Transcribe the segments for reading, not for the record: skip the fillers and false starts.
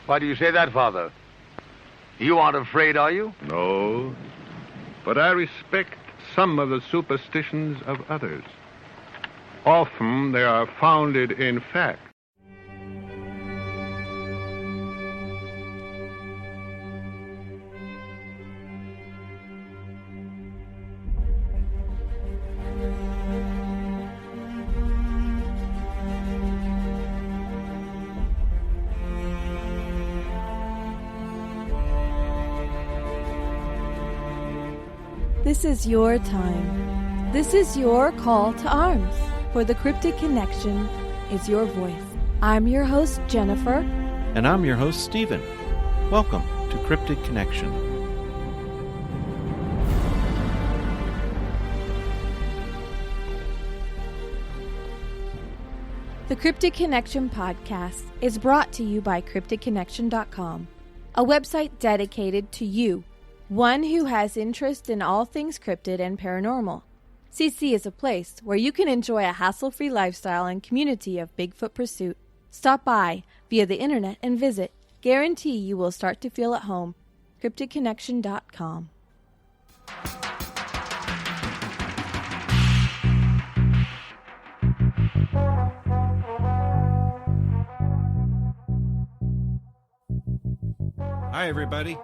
Why do you say that, Father? You aren't afraid, are you? No, but I respect some of the superstitions of others. Often they are founded in fact. This is your time. This is your call to arms. For the Cryptid Connection is your voice. I'm your host, Jennifer. And I'm your host, Stephen. Welcome to Cryptid Connection. The Cryptid Connection podcast is brought to you by cryptidconnection.com, a website dedicated to you, one who has interest in all things cryptid and paranormal. CC is a place where you can enjoy a hassle-free lifestyle and community of Bigfoot pursuit. Stop by via the internet and visit. Guarantee you will start to feel at home. cryptidconnection.com. Hi, everybody.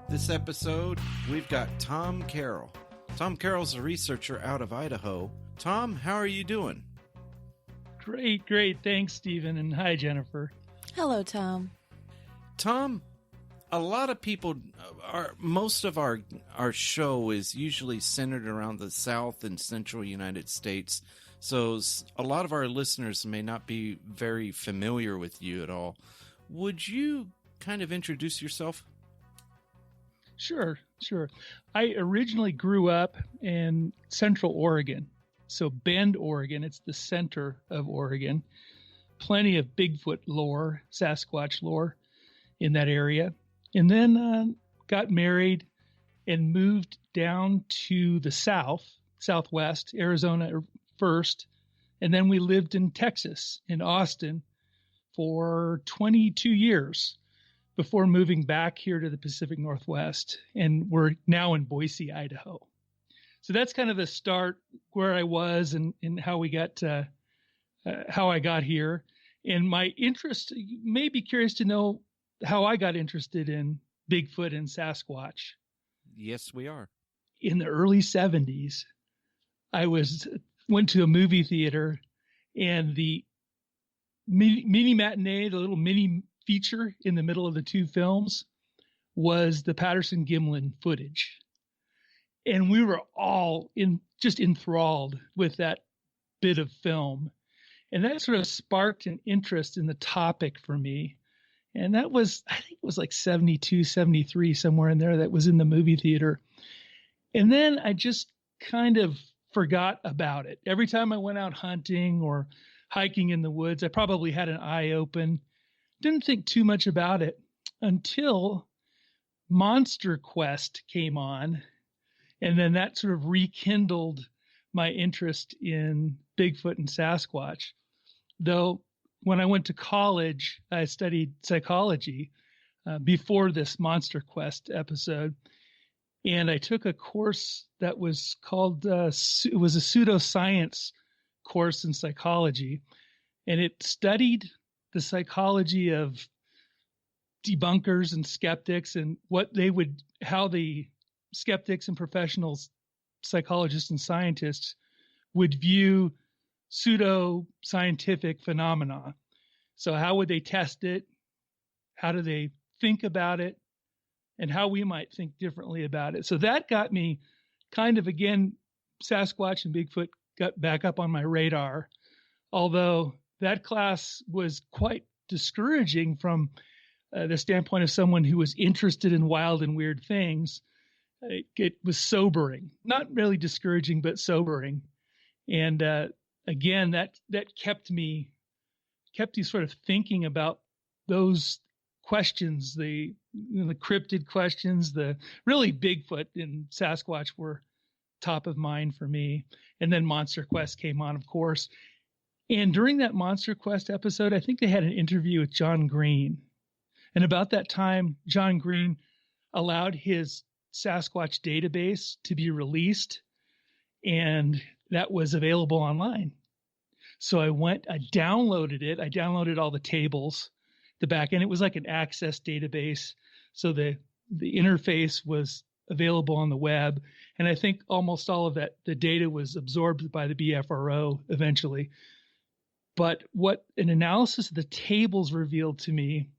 This episode, we've got Tom Carroll. Tom Carroll's a researcher out of Idaho. Tom, how are you doing? Great. Thanks, Stephen. And hi, Jennifer. Hello, Tom. Tom, a lot of people, most of our show is usually centered around the South and Central United States. So a lot of our listeners may not be very familiar with you at all. Would you kind of introduce yourself? Sure. I originally grew up in Central Oregon. So Bend, Oregon, it's the center of Oregon. Plenty of Bigfoot lore, Sasquatch lore in that area. And then got married and moved down to the southwest, Arizona first. And then we lived in Texas, in Austin, for 22 years. Before moving back here to the Pacific Northwest, and we're now in Boise, Idaho. So that's kind of the start where I was and how we got how I got here. And my interest, you may be curious to know how I got interested in Bigfoot and Sasquatch. Yes, we are. In the early 70s, I went to a movie theater, and the mini matinee, the little mini feature in the middle of the two films, was the Patterson-Gimlin footage. And we were all just enthralled with that bit of film. And that sort of sparked an interest in the topic for me. And that was, I think it was like 72, 73, somewhere in there, that was in the movie theater. And then I just kind of forgot about it. Every time I went out hunting or hiking in the woods, I probably had an eye open. Didn't think too much about it until Monster Quest came on. And then that sort of rekindled my interest in Bigfoot and Sasquatch. Though when I went to college, I studied psychology before this Monster Quest episode. And I took a course that was called, it was a pseudoscience course in psychology. And it studied the psychology of debunkers and skeptics, and how the skeptics and professionals, psychologists and scientists, would view pseudo-scientific phenomena. So how would they test it? How do they think about it? And how we might think differently about it. So that got me kind of, again, Sasquatch and Bigfoot got back up on my radar, although that class was quite discouraging from the standpoint of someone who was interested in wild and weird things. It was sobering, not really discouraging, but sobering. And again, that kept me sort of thinking about those questions, the cryptid questions, the really Bigfoot and Sasquatch were top of mind for me. And then Monster Quest came on, of course. And during that Monster Quest episode, I think they had an interview with John Green. And about that time, John Green allowed his Sasquatch database to be released, and that was available online. So I downloaded it. I downloaded all the tables, the back end. It was like an access database. So the interface was available on the web. And I think almost all of that, the data was absorbed by the BFRO eventually. But what an analysis of the tables revealed to me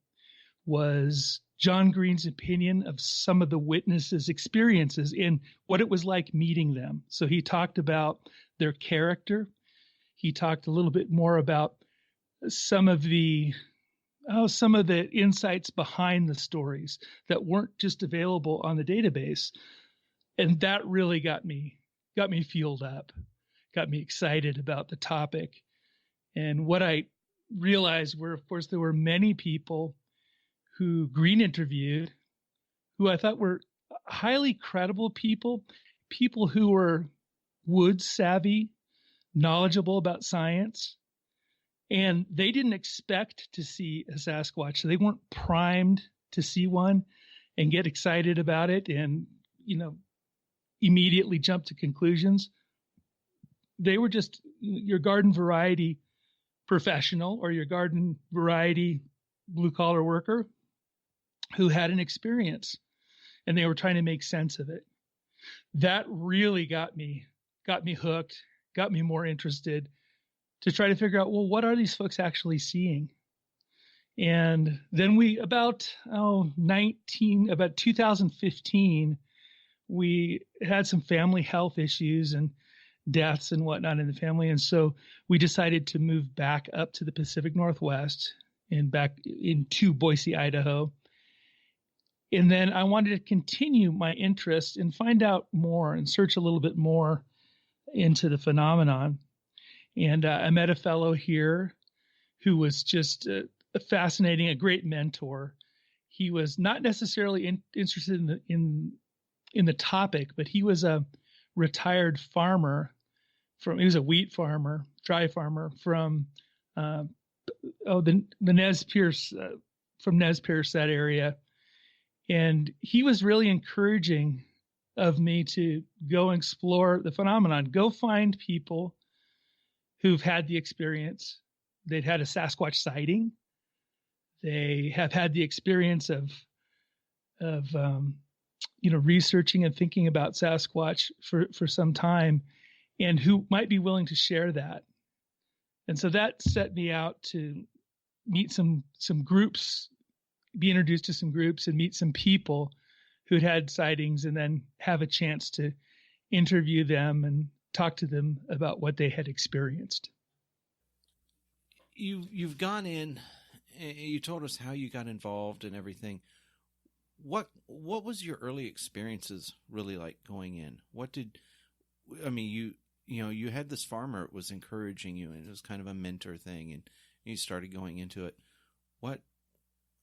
was John Green's opinion of some of the witnesses' experiences and what it was like meeting them. So he talked about their character. He talked a little bit more about some of the insights behind the stories that weren't just available on the database. And that really got me fueled up, got me excited about the topic. And what I realized were, of course, there were many people who Green interviewed who I thought were highly credible people who were woods savvy, knowledgeable about science, and they didn't expect to see a Sasquatch. So they weren't primed to see one and get excited about it and, immediately jump to conclusions. They were just your garden variety professional or your garden variety blue collar worker who had an experience and they were trying to make sense of it. That really got me hooked, got me more interested to try to figure out, well, what are these folks actually seeing? And then about 2015, we had some family health issues and deaths and whatnot in the family. And so we decided to move back up to the Pacific Northwest and back into Boise, Idaho. And then I wanted to continue my interest and find out more and search a little bit more into the phenomenon. And I met a fellow here who was just a great mentor. He was not necessarily interested in the topic, but he was a retired farmer he was a wheat farmer, dry farmer from the Nez Perce, from Nez Perce, that area. And he was really encouraging of me to go explore the phenomenon, go find people who've had the experience. They'd had a Sasquatch sighting. They have had the experience of researching and thinking about Sasquatch for some time, and who might be willing to share that. And so that set me out to meet some groups, be introduced to some groups and meet some people who'd had sightings, and then have a chance to interview them and talk to them about what they had experienced. You've gone in, you told us how you got involved and everything. What was your early experiences really like going in? You had this farmer that was encouraging you, and it was kind of a mentor thing, and you started going into it.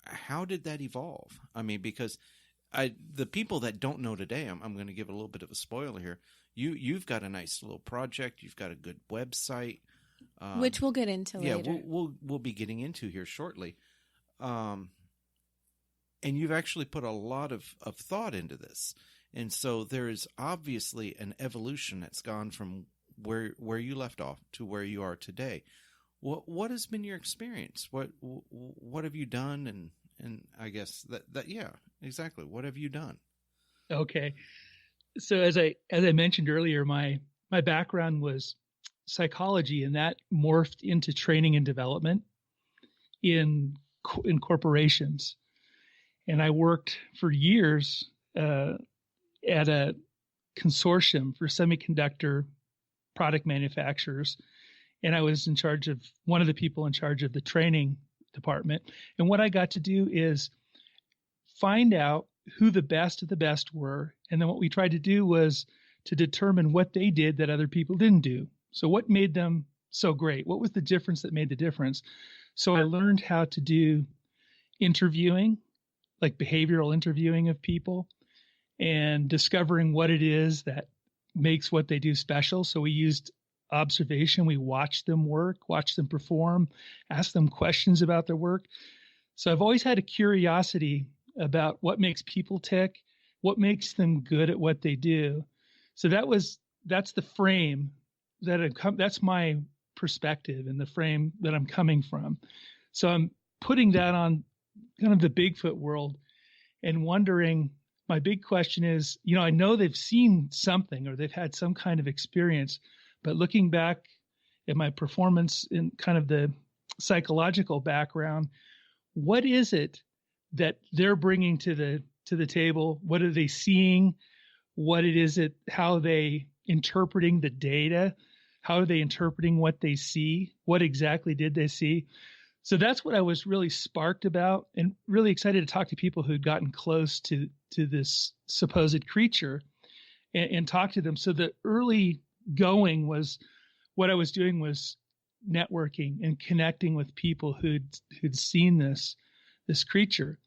How did that evolve? Because the people that don't know today, I'm going to give a little bit of a spoiler here. You've got a nice little project. You've got a good website, which we'll get into later. Yeah, we'll be getting into here shortly. And you've actually put a lot of thought into this. And so there is obviously an evolution that's gone from where you left off to where you are today. What has been your experience? What have you done? And I guess that yeah, exactly. What have you done? Okay. So as I mentioned earlier, my background was psychology, and that morphed into training and development in corporations. And I worked for years at a consortium for semiconductor product manufacturers. And I was in charge of one of the people in charge of the training department. And what I got to do is find out who the best of the best were. And then what we tried to do was to determine what they did that other people didn't do. So what made them so great? What was the difference that made the difference? So I learned how to do interviewing, like behavioral interviewing of people, and discovering what it is that makes what they do special. So we used observation. We watched them work, watched them perform, asked them questions about their work. So I've always had a curiosity about what makes people tick, what makes them good at what they do. So that's the frame that's my perspective and the frame that I'm coming from. So I'm putting that on kind of the Bigfoot world and wondering, my big question is, I know they've seen something or they've had some kind of experience, but looking back at my performance in kind of the psychological background, what is it that they're bringing to the table? What are they seeing? What it is it, how they interpreting the data? How are they interpreting what they see? What exactly did they see? So that's what I was really sparked about and really excited to talk to people who'd gotten close to this supposed creature and talk to them. So the early going was, what I was doing was networking and connecting with people who'd seen this creature,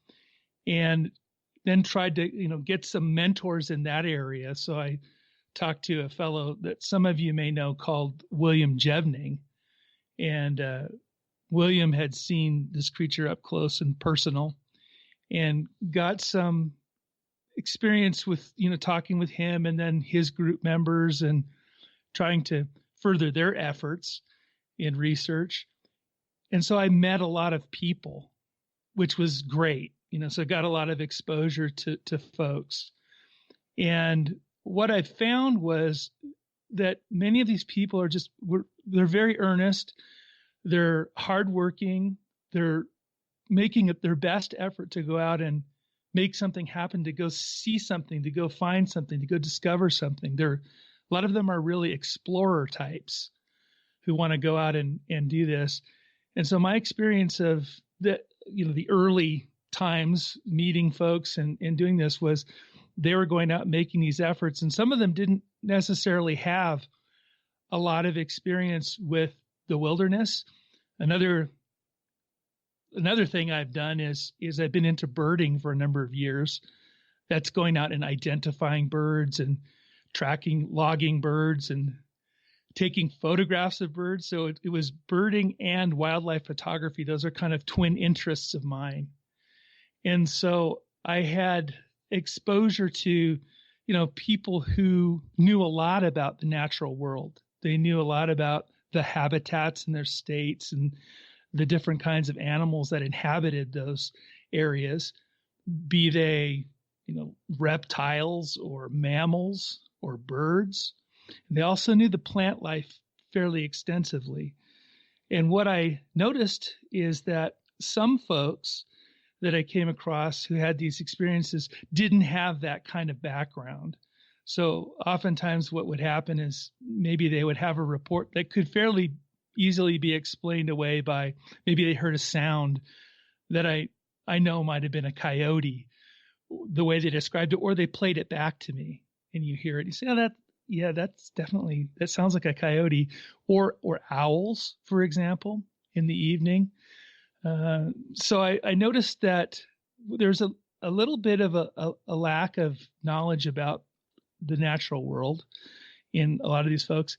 and then tried to, get some mentors in that area. So I talked to a fellow that some of you may know called William Jevning, and William had seen this creature up close and personal and got some experience with, talking with him and then his group members and trying to further their efforts in research. And so I met a lot of people, which was great, so I got a lot of exposure to folks. And what I found was that many of these people are they're very earnest. They're hardworking. They're making their best effort to go out and make something happen, to go see something, to go find something, to go discover something. A lot of them are really explorer types who want to go out and do this. And so my experience of the early times meeting folks and doing this was they were going out and making these efforts. And some of them didn't necessarily have a lot of experience with the wilderness. Another thing I've done is I've been into birding for a number of years. That's going out and identifying birds and logging birds and taking photographs of birds. So it was birding and wildlife photography. Those are kind of twin interests of mine. And so I had exposure to, people who knew a lot about the natural world. They knew a lot about the habitats in their states and the different kinds of animals that inhabited those areas, be they, reptiles or mammals or birds. And they also knew the plant life fairly extensively. And what I noticed is that some folks that I came across who had these experiences didn't have that kind of background. So oftentimes what would happen is maybe they would have a report that could fairly easily be explained away by maybe they heard a sound that I know might have been a coyote, the way they described it, or they played it back to me and you hear it. You say, that sounds like a coyote, or owls, for example, in the evening. So I noticed that there's a little bit of a lack of knowledge about the natural world in a lot of these folks,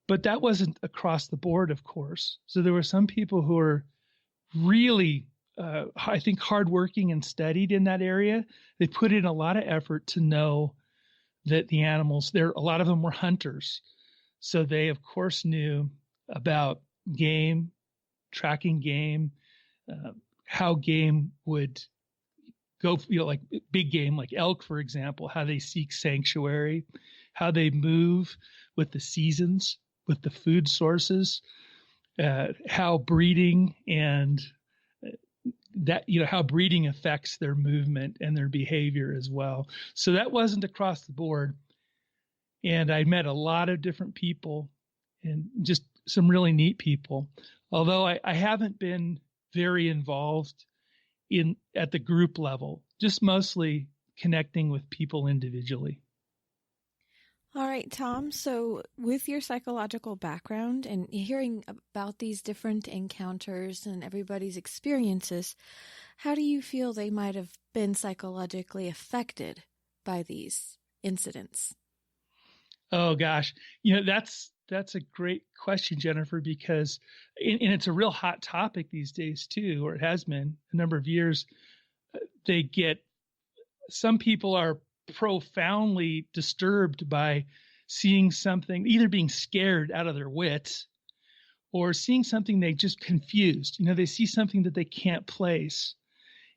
but that wasn't across the board, of course. So there were some people who were really, I think, hardworking and studied in that area. They put in a lot of effort to know that the animals there, a lot of them were hunters. So they, of course, knew about game, tracking game, how game would go, like big game, like elk, for example, how they seek sanctuary, how they move with the seasons, with the food sources, how breeding and that, how breeding affects their movement and their behavior as well. So that wasn't across the board. And I met a lot of different people and just some really neat people. Although I haven't been very involved at the group level, just mostly connecting with people individually. All right, Tom. So with your psychological background and hearing about these different encounters and everybody's experiences, how do you feel they might have been psychologically affected by these incidents? Oh, gosh. That's that's a great question, Jennifer, because and it's a real hot topic these days too, or it has been a number of years. Some people are profoundly disturbed by seeing something, either being scared out of their wits or seeing something they just confused. They see something that they can't place.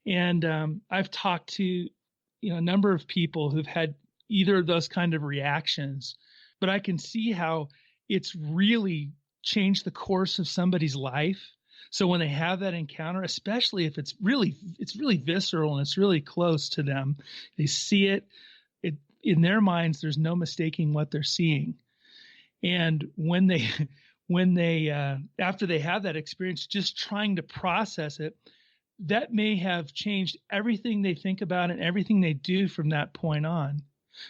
And I've talked to, a number of people who've had either of those kind of reactions, but I can see how it's really changed the course of somebody's life. So when they have that encounter, especially if it's really visceral and it's really close to them, they see it in their minds, there's no mistaking what they're seeing. And when they after they have that experience, just trying to process it, that may have changed everything they think about and everything they do from that point on.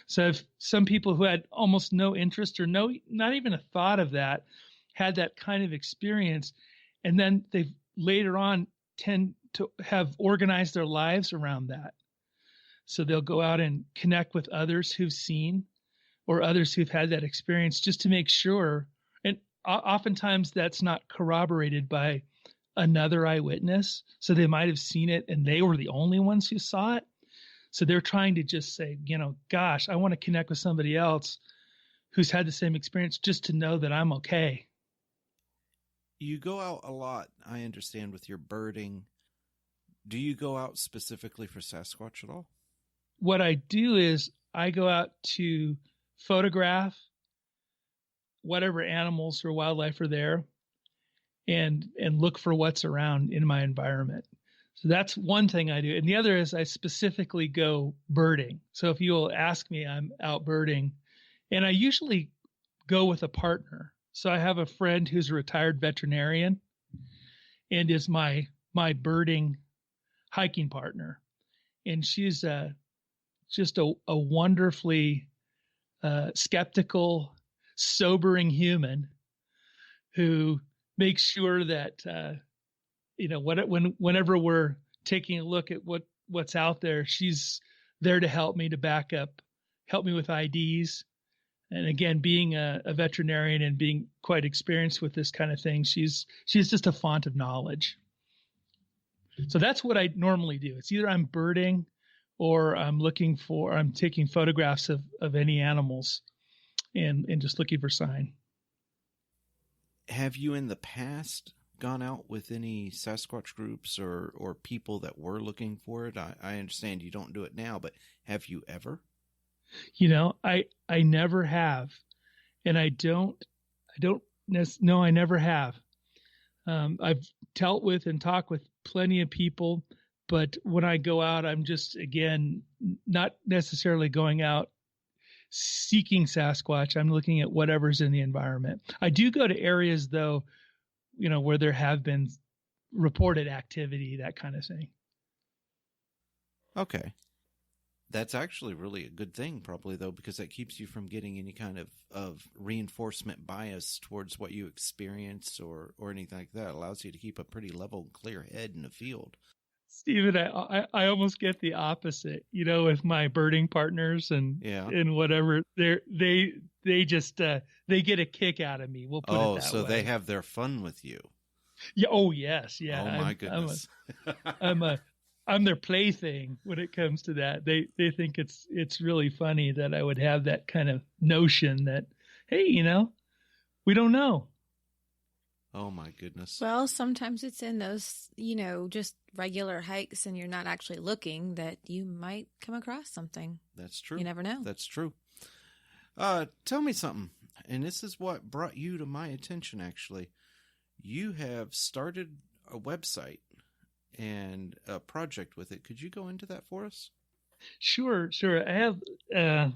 So if some people who had almost no interest or not even a thought of that, had that kind of experience, and then they later on tend to have organized their lives around that. So they'll go out and connect with others who've seen or others who've had that experience just to make sure. And oftentimes that's not corroborated by another eyewitness. So they might have seen it and they were the only ones who saw it. So they're trying to just say, gosh, I want to connect with somebody else who's had the same experience just to know that I'm okay. You go out a lot, I understand, with your birding. Do you go out specifically for Sasquatch at all? What I do is I go out to photograph whatever animals or wildlife are there and look for what's around in my environment. So that's one thing I do. And the other is I specifically go birding. So if you'll ask me, I'm out birding. And I usually go with a partner. So I have a friend who's a retired veterinarian and is my birding hiking partner. And she's just a wonderfully skeptical, sobering human who makes sure that whenever we're taking a look at what's out there, she's there to help me, to back up, help me with IDs. And again, being a veterinarian and being quite experienced with this kind of thing, she's just a font of knowledge. So that's what I normally do. It's either I'm birding or I'm taking photographs of any animals and just looking for sign. Have you in the past gone out with any Sasquatch groups or people that were looking for it? I understand you don't do it now, but have you ever? I never have. And I never have. I've dealt with and talked with plenty of people, but when I go out, I'm just, again, not necessarily going out seeking Sasquatch. I'm looking at whatever's in the environment. I do go to areas, though, where there have been reported activity, that kind of thing. Okay. That's actually really a good thing, probably, though, because that keeps you from getting any kind of reinforcement bias towards what you experience or anything like that. It allows you to keep a pretty level, clear head in the field. Stephen, I almost get the opposite, with my birding partners and whatever. They just they get a kick out of me. We'll put it that way. Oh, so they have their fun with you. Yeah. Oh, yes. Yeah. Oh my goodness. I'm their plaything when it comes to that. They think it's really funny that I would have that kind of notion that, hey, we don't know. Oh my goodness. Well, sometimes it's in those, just regular hikes and you're not actually looking that you might come across something. That's true. You never know. That's true. Tell me something. And this is what brought you to my attention, actually. You have started a website and a project with it. Could you go into that for us? Sure. I have,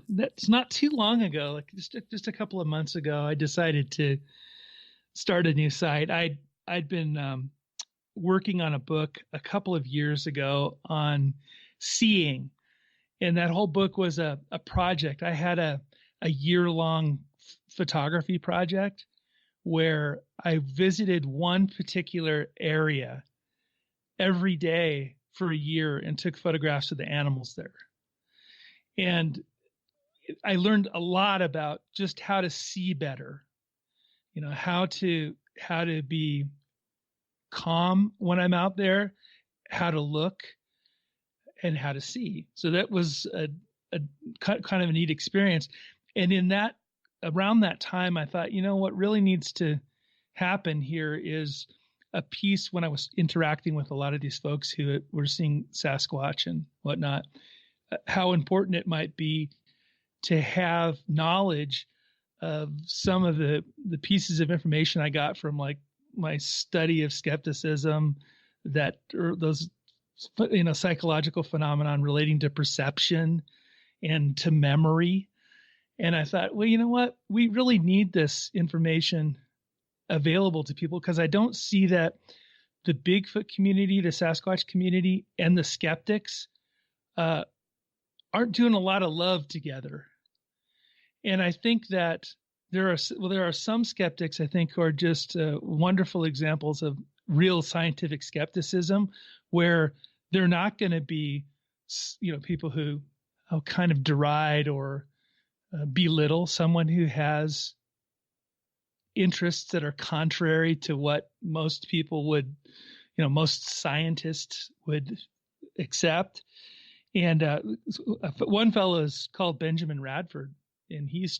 that's not too long ago, like just a couple of months ago, I decided to start a new site. I'd been working on a book a couple of years ago on seeing, and that whole book was a project. I had a year-long photography project where I visited one particular area every day for a year and took photographs of the animals there. And I learned a lot about just how to see better how to be calm when I'm out there, how to look, and how to see. So that was a kind of a neat experience. And around that time, I thought, what really needs to happen here is a piece when I was interacting with a lot of these folks who were seeing Sasquatch and whatnot, how important it might be to have knowledge of some of the pieces of information I got from like my study of skepticism, or those psychological phenomenon relating to perception and to memory. And I thought, well, you know what? We really need this information available to people, because I don't see that the Bigfoot community, the Sasquatch community, and the skeptics aren't doing a lot of love together. And I think that there are some skeptics, I think, who are just wonderful examples of real scientific skepticism, where they're not going to be, people who kind of deride or belittle someone who has interests that are contrary to what most people would, most scientists would accept. And one fellow is called Benjamin Radford, and he's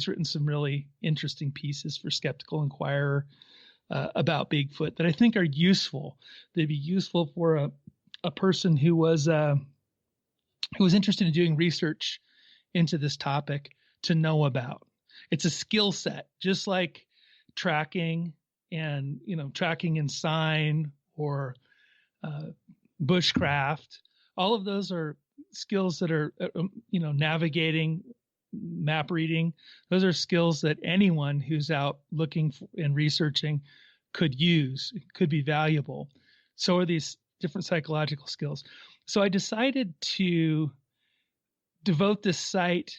written some really interesting pieces for Skeptical Inquirer about Bigfoot that I think are useful. They'd be useful for a person who was interested in doing research into this topic to know about. It's a skill set, just like tracking and sign or bushcraft. All of those are skills that are, navigating, map reading. Those are skills that anyone who's out looking and researching could use. It could be valuable. So are these different psychological skills. So I decided to devote this site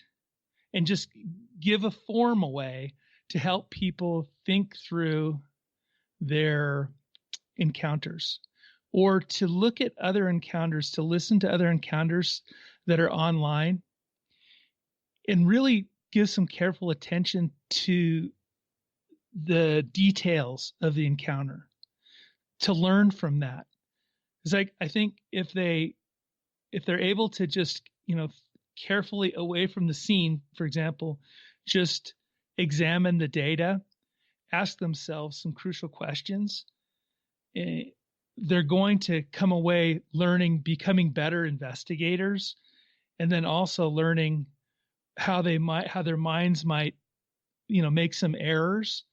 and just give a form away to help people think through their encounters, or to look at other encounters, to listen to other encounters that are online, and really give some careful attention to the details of the encounter, to learn from that. Because I think if they're able to just, carefully away from the scene, for example, just examine the data, ask themselves some crucial questions, they're going to come away learning, becoming better investigators, and then also learning how their minds might, make some errors,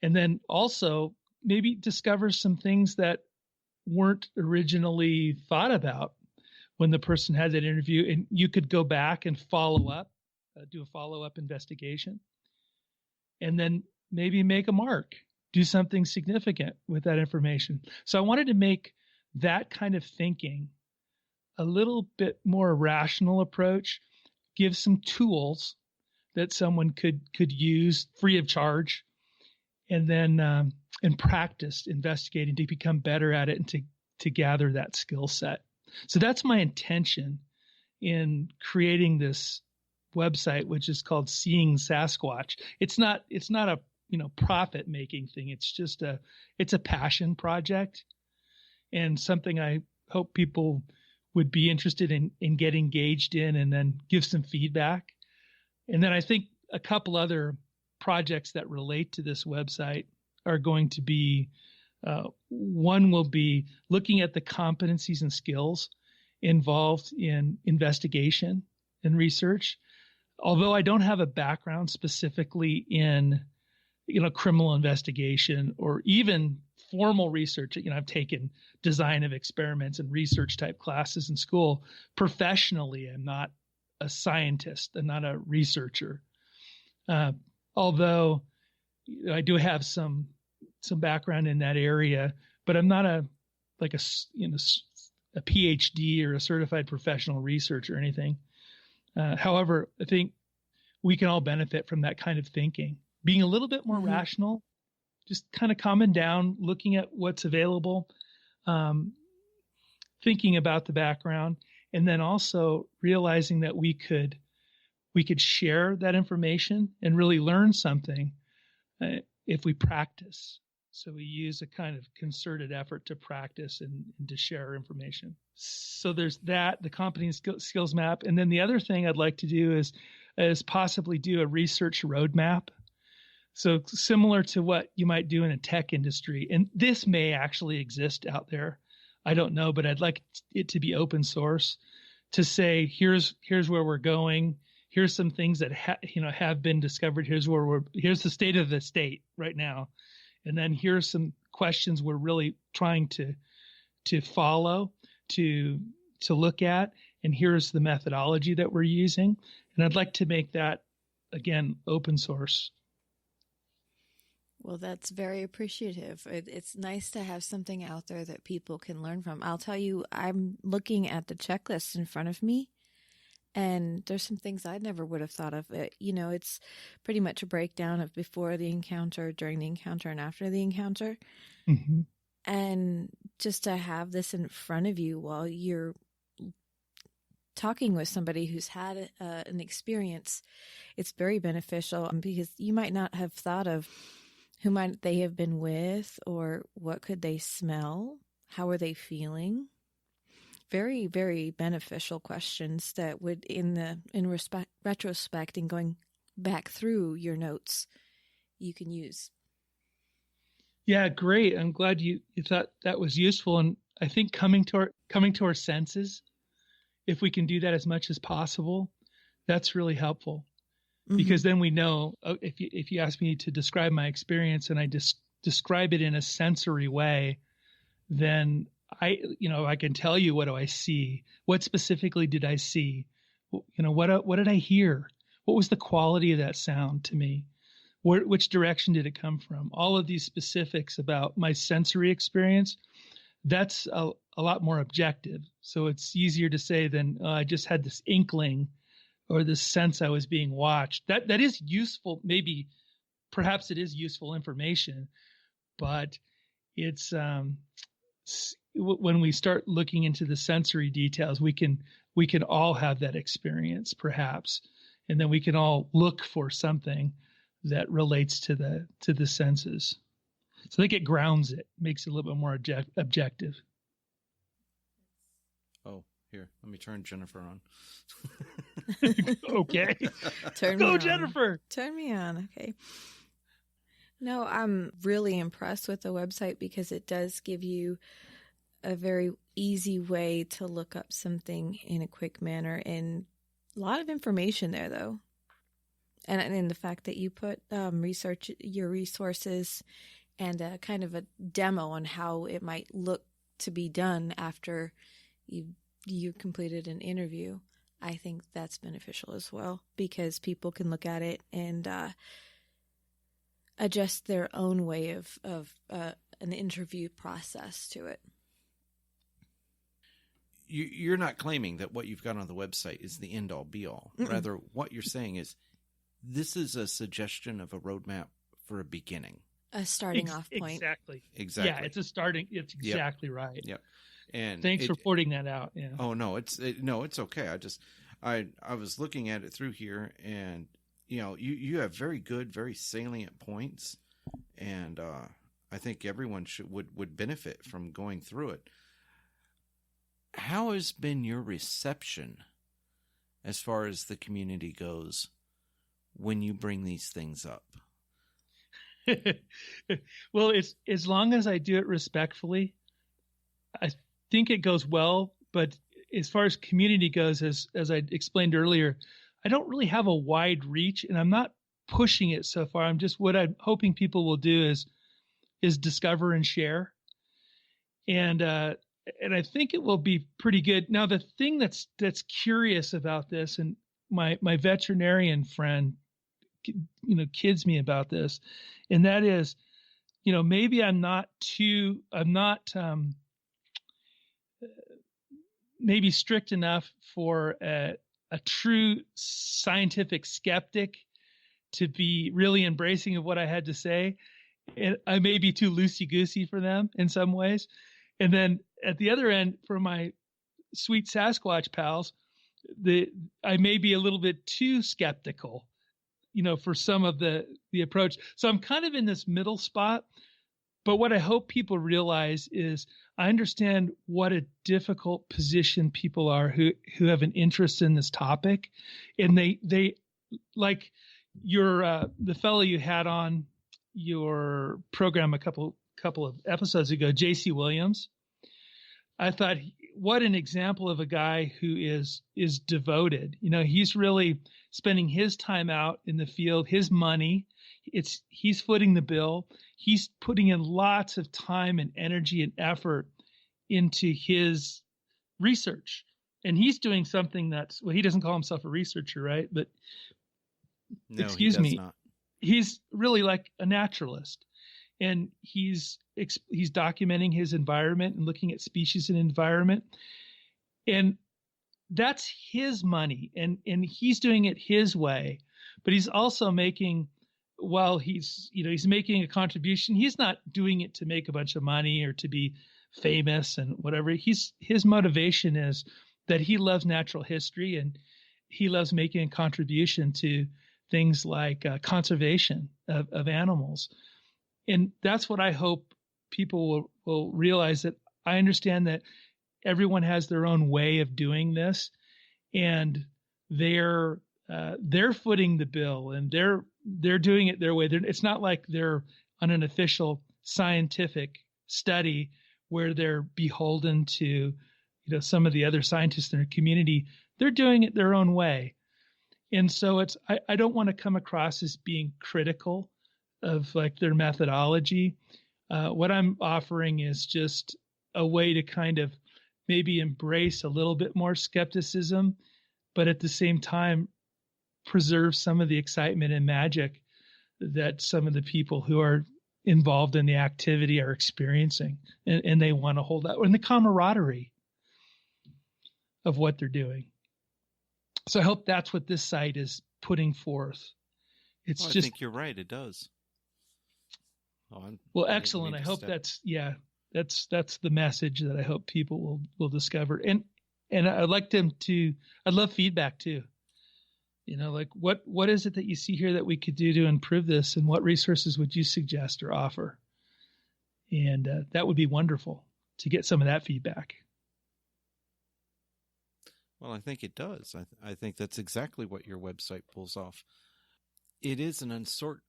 and then also maybe discover some things that weren't originally thought about when the person had that interview, and you could go back and follow up, do a follow-up investigation, and then maybe make a mark, do something significant with that information. So I wanted to make that kind of thinking a little bit more rational approach, give some tools that someone could use free of charge, and then and practice investigating to become better at it and to gather that skill set. So that's my intention in creating this website, which is called Seeing Sasquatch. It's not a profit making thing. It's a passion project, and something I hope people would be interested in get engaged in, and then give some feedback. And then I think a couple other projects that relate to this website are going to be, one will be looking at the competencies and skills involved in investigation and research. Although I don't have a background specifically in, criminal investigation or even formal research. I've taken design of experiments and research type classes in school. Professionally, I'm not a scientist. I'm not a researcher. Although I do have some background in that area, but I'm not a PhD or a certified professional researcher or anything. However, I think we can all benefit from that kind of thinking, being a little bit more rational, just kind of calming down, looking at what's available, thinking about the background, and then also realizing that we could share that information and really learn something if we practice. So we use a kind of concerted effort to practice and to share information. So there's that, the competency skills map. And then the other thing I'd like to do is possibly do a research roadmap. So similar to what you might do in a tech industry. And this may actually exist out there. I don't know, but I'd like it to be open source to say, here's where we're going. Here's some things that have been discovered. Here's the state of the state right now. And then here's some questions we're really trying to follow, to look at. And here's the methodology that we're using. And I'd like to make that, again, open source. Well, that's very appreciative. It's nice to have something out there that people can learn from. I'll tell you, I'm looking at the checklist in front of me, and there's some things I never would have thought of. It's pretty much a breakdown of before the encounter, during the encounter, and after the encounter. Mm-hmm. And just to have this in front of you while you're talking with somebody who's had an experience, it's very beneficial, because you might not have thought of who might they have been with, or what could they smell? How are they feeling? Very, very beneficial questions that would, in retrospect and going back through your notes, you can use. Yeah, great. I'm glad you thought that was useful. And I think coming to our senses, if we can do that as much as possible, that's really helpful. Because then we know, if you ask me to describe my experience and I describe it in a sensory way, then I can tell you, what do I see? What specifically did I see? What did I hear? What was the quality of that sound to me? Which direction did it come from? All of these specifics about my sensory experience, that's a lot more objective. So it's easier to say than I just had this inkling or this sense I was being watched. That is useful. Maybe, perhaps it is useful information, but it's when we start looking into the sensory details, we can all have that experience, perhaps, and then we can all look for something that relates to the senses. So I think it grounds it, makes it a little bit more objective. Oh, here, let me turn Jennifer on. Okay. Go, Jennifer. Turn me on. Okay. No, I'm really impressed with the website, because it does give you a very easy way to look up something in a quick manner, and a lot of information there, though. And in the fact that you put research, your resources, and a kind of a demo on how it might look to be done after you completed an interview, I think that's beneficial as well, because people can look at it and adjust their own way of an interview process to it. You're not claiming that what you've got on the website is the end all be all. Rather, what you're saying is this is a suggestion of a roadmap for a beginning. A starting off point. Exactly. Exactly. Yeah, it's exactly right. Yep. And thanks for pointing that out. Yeah. Oh no, it's okay. I was looking at it through here, and you have very good, very salient points, and I think everyone would benefit from going through it. How has been your reception as far as the community goes when you bring these things up? Well, it's as long as I do it respectfully, I think it goes well. But as far as community goes, as I explained earlier, I don't really have a wide reach, and I'm not pushing it so far. What I'm hoping people will do is discover and share. And I think it will be pretty good. Now, the thing that's curious about this, and my veterinarian friend, kids me about this, and that is, maybe I'm not maybe strict enough for a true scientific skeptic to be really embracing of what I had to say. And I may be too loosey-goosey for them in some ways. And then at the other end, for my sweet Sasquatch pals, I may be a little bit too skeptical. for some of the approach. So I'm kind of in this middle spot. But what I hope people realize is I understand what a difficult position people are who have an interest in this topic. And they like the fellow you had on your program a couple of episodes ago, J.C. Williams. I thought, what an example of a guy who is devoted. He's really spending his time out in the field, his money. He's footing the bill. He's putting in lots of time and energy and effort into his research. And he's doing something he doesn't call himself a researcher, right? But no, excuse he does me, not. He's really like a naturalist. And he's documenting his environment and looking at species and environment. And that's his money. And he's doing it his way. But he's also making, while he's making a contribution, he's not doing it to make a bunch of money or to be famous and whatever. His motivation is that he loves natural history and he loves making a contribution to things like conservation of animals. And that's what I hope people will realize, that I understand that everyone has their own way of doing this, and they're footing the bill and they're doing it their way. It's not like they're on an official scientific study where they're beholden to some of the other scientists in their community. They're doing it their own way. And so I don't want to come across as being critical of like their methodology. What I'm offering is just a way to kind of maybe embrace a little bit more skepticism, but at the same time preserve some of the excitement and magic that some of the people who are involved in the activity are experiencing, and they want to hold that, and the camaraderie of what they're doing. So I hope that's what this site is putting forth. I think you're right. It does. Well, excellent. I hope that's the message that I hope people will discover. And I'd love feedback too. Like what is it that you see here that we could do to improve this, and what resources would you suggest or offer? And that would be wonderful to get some of that feedback. Well, I think it does. I think that's exactly what your website pulls off. It is an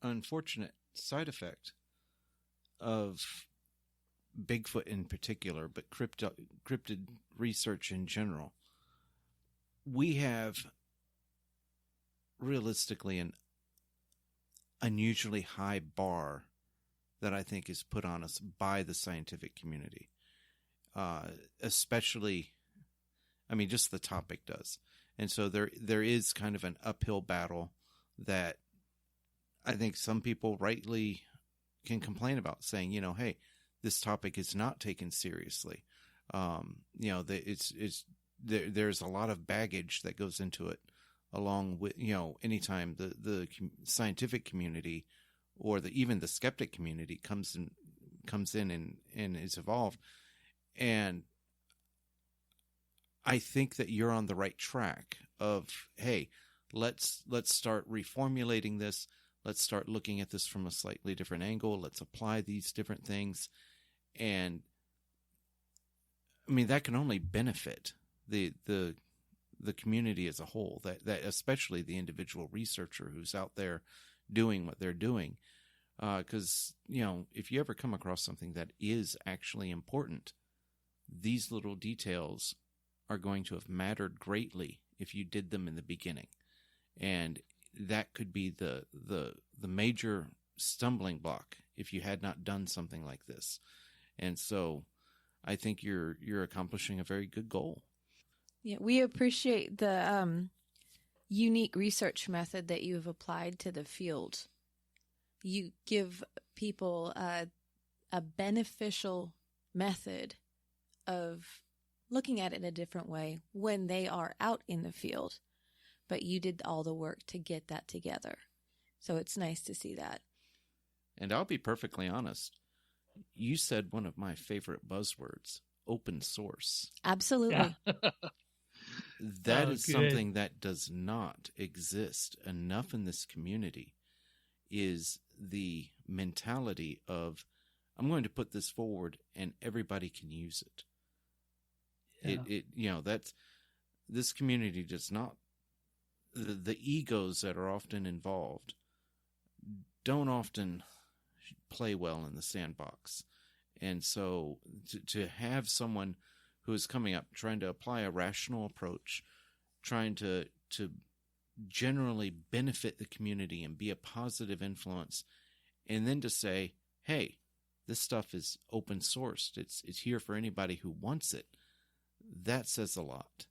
unfortunate side effect of Bigfoot in particular, but cryptid research in general. We have realistically an unusually high bar that I think is put on us by the scientific community. Especially, just the topic does. And so there is kind of an uphill battle that I think some people rightly can complain about, saying, hey, this topic is not taken seriously. There's a lot of baggage that goes into it, along with, anytime the scientific community or even the skeptic community comes in and is involved. And I think that you're on the right track of, hey, let's start reformulating this. Let's start looking at this from a slightly different angle. Let's apply these different things. And that can only benefit the community as a whole, that especially the individual researcher who's out there doing what they're doing. Because, if you ever come across something that is actually important, these little details are going to have mattered greatly if you did them in the beginning. And that could be the major stumbling block if you had not done something like this. And so I think you're accomplishing a very good goal. Yeah, we appreciate the unique research method that you have applied to the field. You give people a beneficial method of looking at it in a different way when they are out in the field. But you did all the work to get that together. So it's nice to see that. And I'll be perfectly honest. You said one of my favorite buzzwords, open source. Absolutely. Yeah. that Oh, is good. something that does not exist enough in this community, is the mentality of, I'm going to put this forward and everybody can use it. Yeah. That's, this community does not, the egos that are often involved don't often play well in the sandbox. And so to have someone who is coming up, trying to apply a rational approach, trying to generally benefit the community and be a positive influence, and then to say, hey, this stuff is open sourced. It's here for anybody who wants it. That says a lot.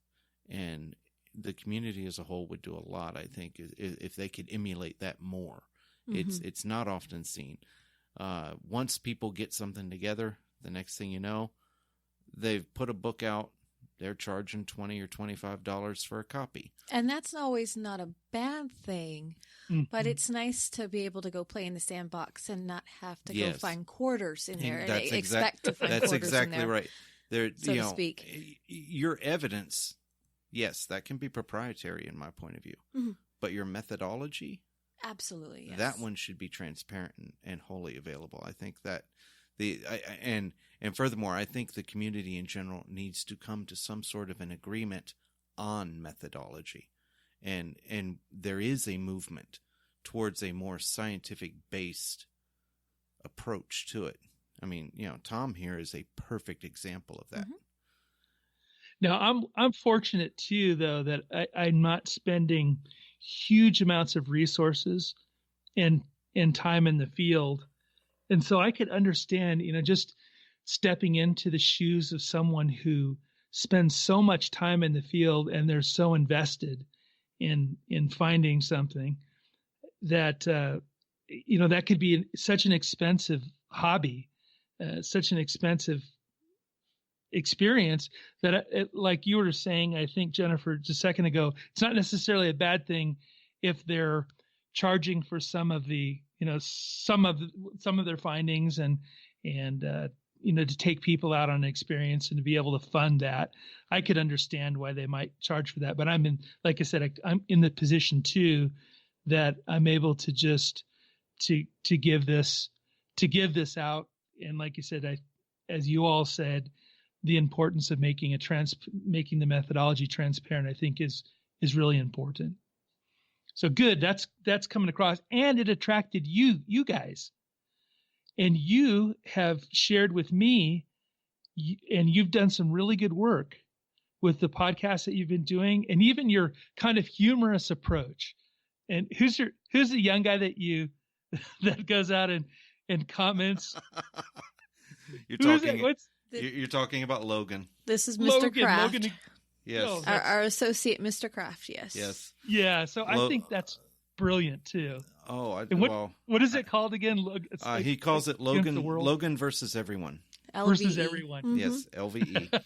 And the community as a whole would do a lot, I think, if they could emulate that more. Mm-hmm. It's not often seen. Once people get something together, the next thing you know, they've put a book out. They're charging $20 or $25 for a copy. And that's always not a bad thing, but it's nice to be able to go play in the sandbox and not have to go find quarters in there and expect to find quarters in there. That's exactly right. There, so to speak. Your evidence, yes, that can be proprietary in my point of view, but your methodology, absolutely, yes. That one should be transparent and wholly available. I think that and furthermore, I think the community in general needs to come to some sort of an agreement on methodology, and there is a movement towards a more scientific based approach to it. I mean, Tom here is a perfect example of that. Now, I'm fortunate too, though, that I'm not spending huge amounts of resources and time in the field. And so I could understand, just stepping into the shoes of someone who spends so much time in the field and they're so invested in finding something that, that could be such an expensive hobby, such an expensive experience that, like you were saying, I think, Jennifer, just a second ago, it's not necessarily a bad thing if they're charging for some of the, some of their findings and to take people out on an experience and to be able to fund that. I could understand why they might charge for that, but like I said, I'm in the position too that I'm able to just to give this out. And like you said, as you all said, the importance of making the methodology transparent, I think is really important. So good. That's coming across, and it attracted you guys, and you have shared with me, and you've done some really good work with the podcast that you've been doing, and even your kind of humorous approach. And who's the young guy that goes out and comments? You're talking about Logan. This is Mr. Kraft. Logan, yes. Our associate, Mr. Kraft, yes. Yes. Yeah, so I think that's brilliant, too. Oh, what is it called again? He calls it Logan versus everyone. LVE. Versus everyone. Mm-hmm. Yes, LVE.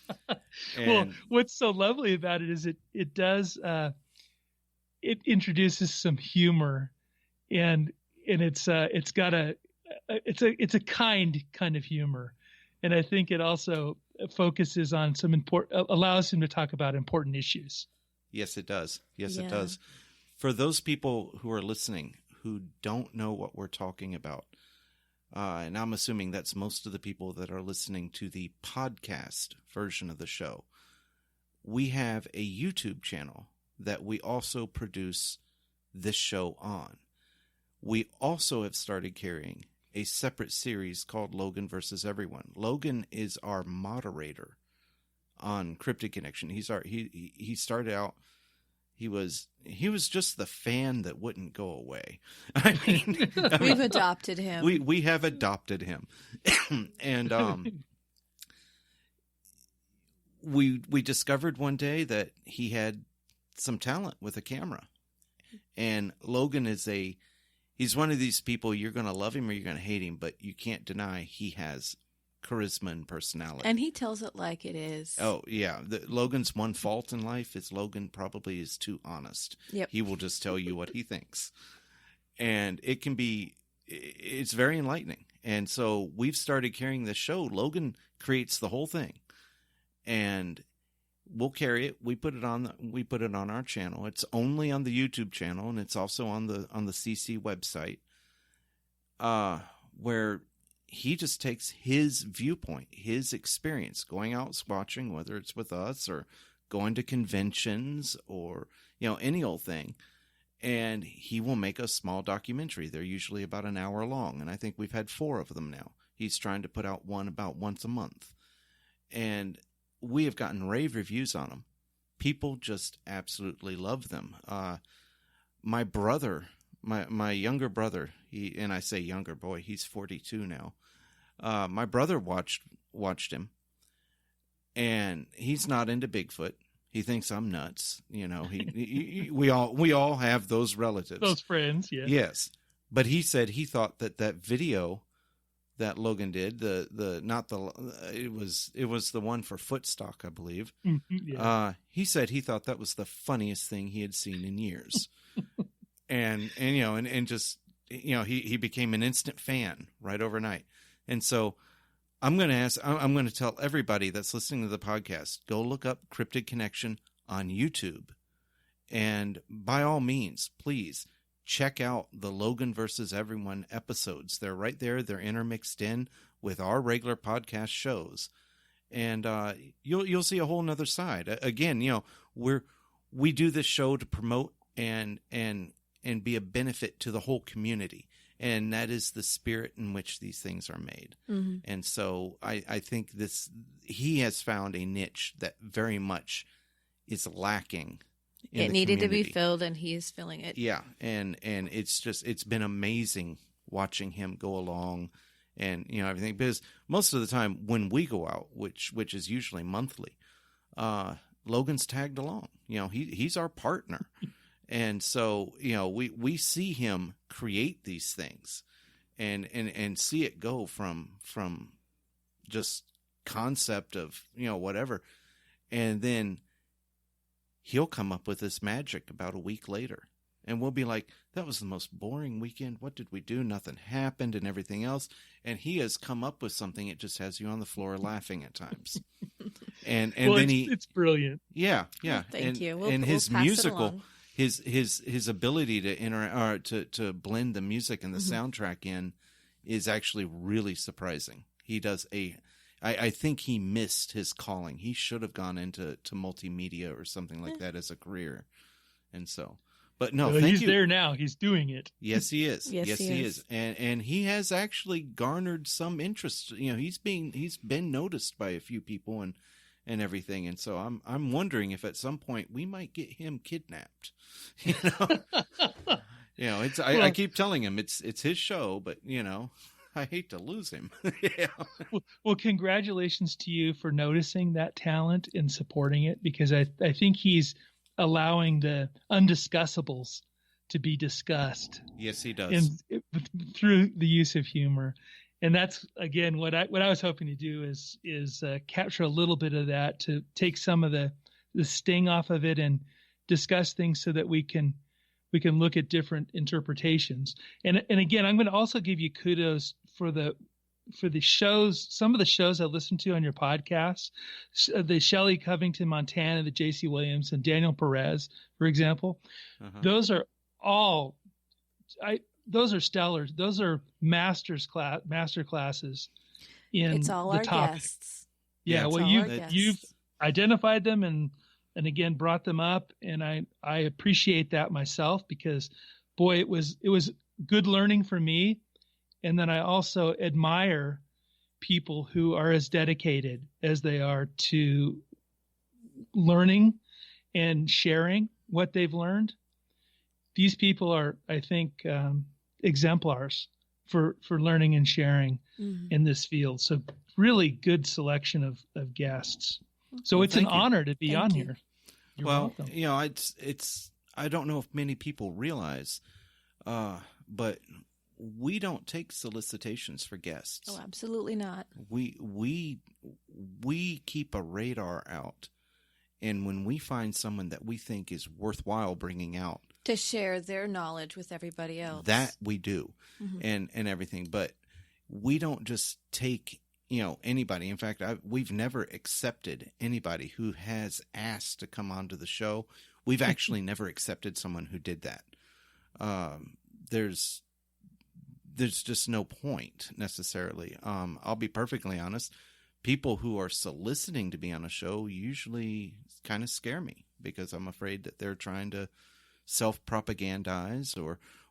Well, what's so lovely about it is it does it introduces some humor, and it's got a kind of humor. And I think it also focuses on allows him to talk about important issues. Yes, it does. It does. For those people who are listening who don't know what we're talking about, and I'm assuming that's most of the people that are listening to the podcast version of the show, we have a YouTube channel that we also produce this show on. We also have started carrying a separate series called Logan versus Everyone. Logan is our moderator on Cryptid Connection. He started out, he was just the fan that wouldn't go away. We've adopted him. We have adopted him. And we discovered one day that he had some talent with a camera. And Logan he's one of these people, you're going to love him or you're going to hate him, but you can't deny he has charisma and personality. And he tells it like it is. Oh, yeah. Logan's one fault in life is Logan probably is too honest. Yep. He will just tell you what he thinks. And it's very enlightening. And so we've started carrying this show. Logan creates the whole thing. And we'll carry it. We put it on our channel. It's only on the YouTube channel, and it's also on the CC website, where he just takes his viewpoint, his experience going out squatching, whether it's with us or going to conventions or, any old thing. And he will make a small documentary. They're usually about an hour long. And I think we've had 4 of them now. He's trying to put out one about once a month. And we have gotten rave reviews on them. People just absolutely love them. My brother, my younger brother, and I say younger, boy, he's 42 now. My brother watched him, and he's not into Bigfoot. He thinks I'm nuts. We all have those relatives, those friends. Yeah. Yes. But he said he thought that video that Logan did, it was the one for Footstock, I believe. Yeah. He said he thought that was the funniest thing he had seen in years. and just, he became an instant fan right overnight. And so I'm going to tell everybody that's listening to the podcast, go look up Cryptid Connection on YouTube. And by all means, please check out the Logan versus Everyone episodes. They're right there. They're intermixed in with our regular podcast shows. And you'll see a whole nother side. Again, we do this show to promote and be a benefit to the whole community. And that is the spirit in which these things are made. Mm-hmm. And so I think he has found a niche that very much is lacking in it the needed community. to be filled, and he is filling it. Yeah. And it's been amazing watching him go along and, everything. Because most of the time when we go out, which is usually monthly, Logan's tagged along. He's our partner. And so, we see him create these things and see it go from just concept of, whatever. And then he'll come up with this magic about a week later. And we'll be like, that was the most boring weekend. What did we do? Nothing happened and everything else. And he has come up with something. It just has you on the floor laughing at times. And then it's brilliant. Yeah. Yeah. Well, thank you. And his we'll musical, his ability to blend the music and the soundtrack in is actually really surprising. He does I think he missed his calling. He should have gone into multimedia or something like that as a career. And so, but no, well, thank he's you. there now. He's doing it. Yes, he is. Yes, he is. And he has actually garnered some interest. He's been noticed by a few people and everything. And so I'm wondering if at some point we might get him kidnapped. I keep telling him it's his show, but I hate to lose him. Yeah. Well, congratulations to you for noticing that talent and supporting it, because I think he's allowing the undiscussables to be discussed. Yes, he does. Through the use of humor. And that's, again, what I was hoping to do is capture a little bit of that, to take some of the sting off of it and discuss things so that we can look at different interpretations. And again, I'm going to also give you kudos for the shows, some of the shows I listened to on your podcast, the Shelley Covington, Montana, the J.C. Williams, and Daniel Perez, for example. Uh-huh. Those are stellar. Those are master classes in it's all the our topic. Guests. Yeah, well, you've identified them and again brought them up, and I appreciate that myself, because boy, it was good learning for me. And then I also admire people who are as dedicated as they are to learning and sharing what they've learned. These people are, I think, exemplars for learning and sharing in this field. So really good selection of guests. So it's an honor to be on here. You're welcome. It's I don't know if many people realize, but we don't take solicitations for guests. Oh, absolutely not. We keep a radar out, and when we find someone that we think is worthwhile bringing out to share their knowledge with everybody else, that we do, and everything. But we don't just take anybody. In fact, we've never accepted anybody who has asked to come onto the show. We've actually never accepted someone who did that. There's just no point necessarily. I'll be perfectly honest. People who are soliciting to be on a show usually kind of scare me because I'm afraid that they're trying to self-propagandize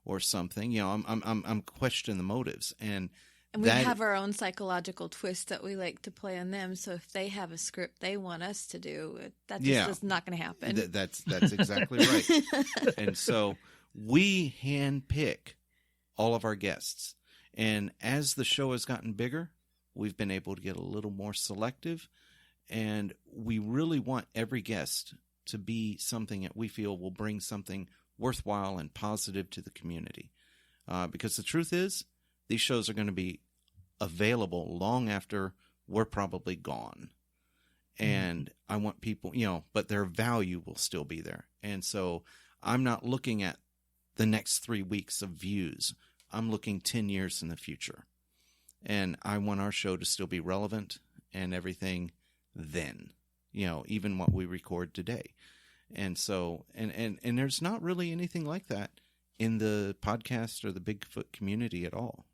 or something. I'm questioning the motives, and we have our own psychological twist that we like to play on them. So if they have a script they want us to do, that just is not going to happen. That's exactly right. And so we handpick all of our guests. And as the show has gotten bigger, we've been able to get a little more selective. And we really want every guest to be something that we feel will bring something worthwhile and positive to the community. Because the truth is, these shows are going to be available long after we're probably gone. And I want people, but their value will still be there. And so I'm not looking at the next 3 weeks of views. I'm looking 10 years in the future. And I want our show to still be relevant and everything then, even what we record today. And so, and there's not really anything like that in the podcast or the Bigfoot community at all.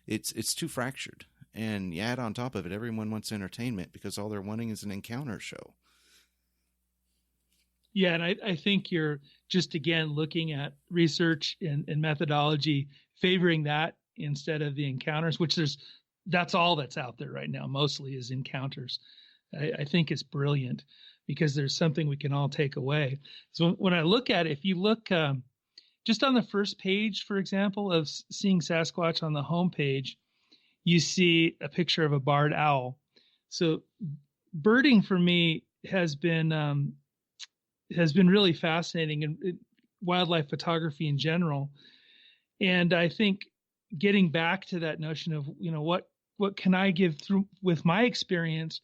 It's too fractured. And you add on top of it, everyone wants entertainment because all they're wanting is an encounter show. Yeah, and I think you're just, again, looking at research and methodology, favoring that instead of the encounters, which that's all that's out there right now, mostly is encounters. I think it's brilliant because there's something we can all take away. So when I look at it, if you look just on the first page, for example, of Seeing Sasquatch on the homepage, you see a picture of a barred owl. So birding for me has been really fascinating, and wildlife photography in general. And I think getting back to that notion of, what can I give through with my experience?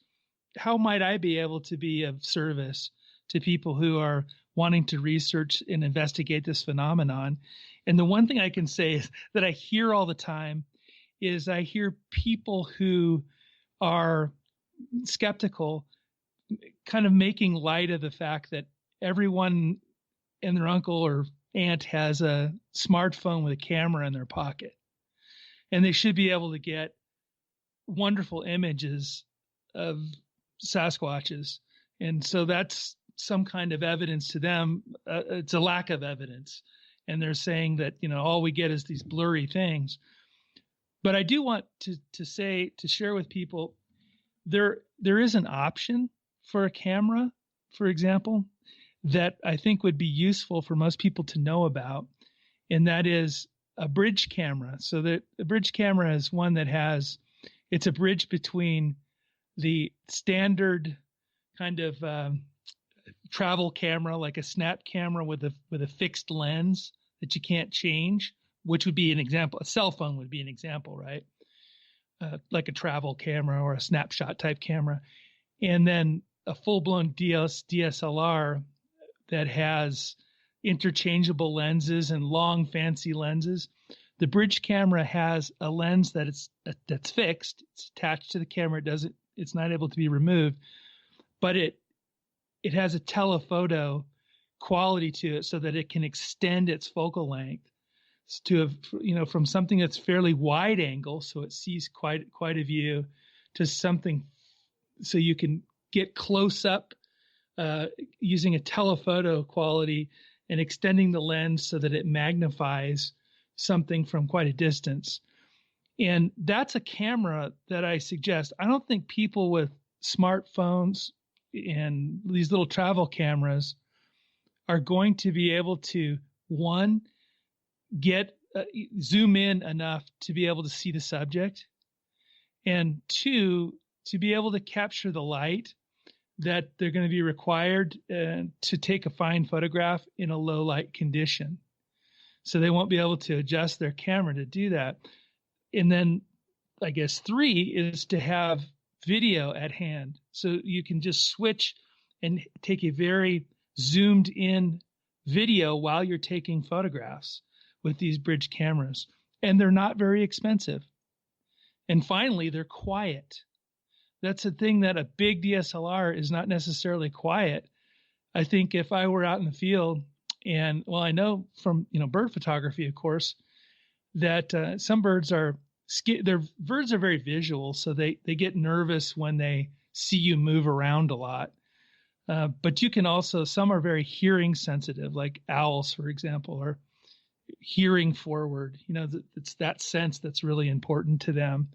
How might I be able to be of service to people who are wanting to research and investigate this phenomenon? And the one thing I can say is that I hear all the time is I hear people who are skeptical kind of making light of the fact that everyone and their uncle or aunt has a smartphone with a camera in their pocket, and they should be able to get wonderful images of Sasquatches. And so that's some kind of evidence to them. It's a lack of evidence. And they're saying that, all we get is these blurry things. But I do want to share with people, there is an option for a camera, for example, that I think would be useful for most people to know about. And that is a bridge camera. So the bridge camera is one that it's a bridge between the standard kind of travel camera, like a snap camera with a fixed lens that you can't change, which would be an example. A cell phone would be an example, right? Like a travel camera or a snapshot type camera. And then a full-blown DSLR that has interchangeable lenses and long, fancy lenses. The bridge camera has a lens that's fixed. It's attached to the camera. It's not able to be removed, but it has a telephoto quality to it so that it can extend its focal length from something that's fairly wide angle, so it sees quite a view, to something so you can get close up using a telephoto quality and extending the lens so that it magnifies something from quite a distance. And that's a camera that I suggest. I don't think people with smartphones and these little travel cameras are going to be able to, one, get zoom in enough to be able to see the subject, and two, to be able to capture the light that they're going to be required to take a fine photograph in a low light condition. So they won't be able to adjust their camera to do that. And then I guess 3 is to have video at hand. So you can just switch and take a very zoomed in video while you're taking photographs with these bridge cameras. And they're not very expensive. And finally, they're quiet. That's a thing that a big DSLR is not necessarily quiet. I think if I were out in the field and, well, I know from, bird photography, of course, that some birds are very visual. So they get nervous when they see you move around a lot. But you can also, some are very hearing sensitive, like owls, for example, are hearing forward. It's that sense that's really important to them.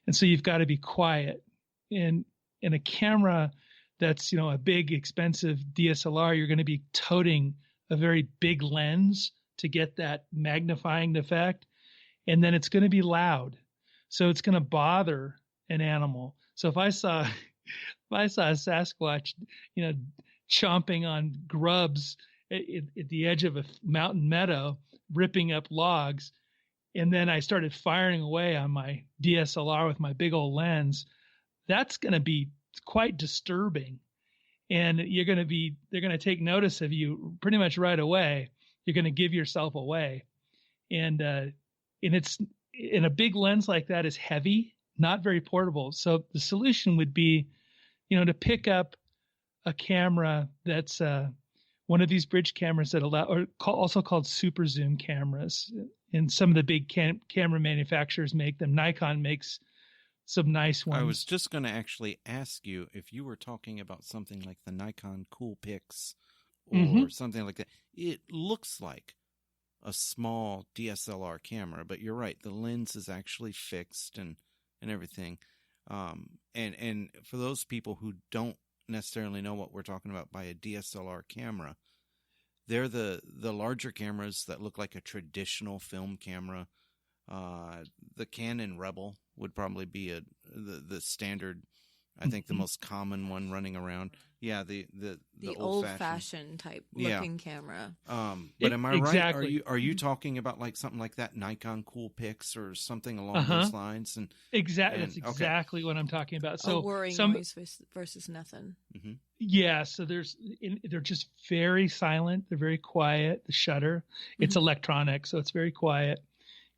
And so you've got to be quiet. And in a camera that's, a big, expensive DSLR, you're going to be toting a very big lens to get that magnifying effect. And then it's going to be loud. So it's going to bother an animal. So if I saw a Sasquatch, chomping on grubs at the edge of a mountain meadow, ripping up logs, and then I started firing away on my DSLR with my big old lens, that's going to be quite disturbing. And they're going to take notice of you pretty much right away. You're going to give yourself away. And it's in a big lens like that is heavy, not very portable. So the solution would be, to pick up a camera that's one of these bridge cameras that also called super zoom cameras. And some of the big camera manufacturers make them. Nikon makes some nice ones. I was just going to actually ask you if you were talking about something like the Nikon Coolpix or something like that. It looks like a small DSLR camera, but you're right. The lens is actually fixed and everything. And for those people who don't necessarily know what we're talking about by a DSLR camera, they're the larger cameras that look like a traditional film camera. The Canon Rebel would probably be the standard, I think the most common one running around. Yeah, the old-fashioned type looking camera. But am I exactly. right? Are you talking about like something like that Nikon Coolpix or something along those lines? And that's exactly what I'm talking about. So whirring noise versus nothing. Mm-hmm. Yeah, so they're just very silent. They're very quiet. The shutter, it's electronic, so it's very quiet,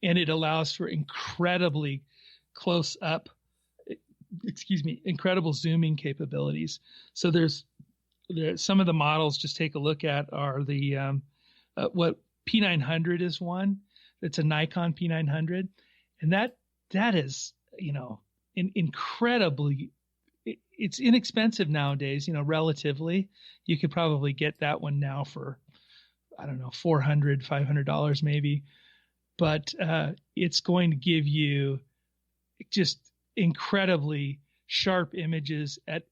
and it allows for incredibly close up. Incredible zooming capabilities. So there's some of the models just take a look at are the what P900 is one. It's a Nikon P900, and that is incredibly. It's inexpensive nowadays. Relatively, you could probably get that one now for $400, $500 maybe, but it's going to give you just incredibly sharp images at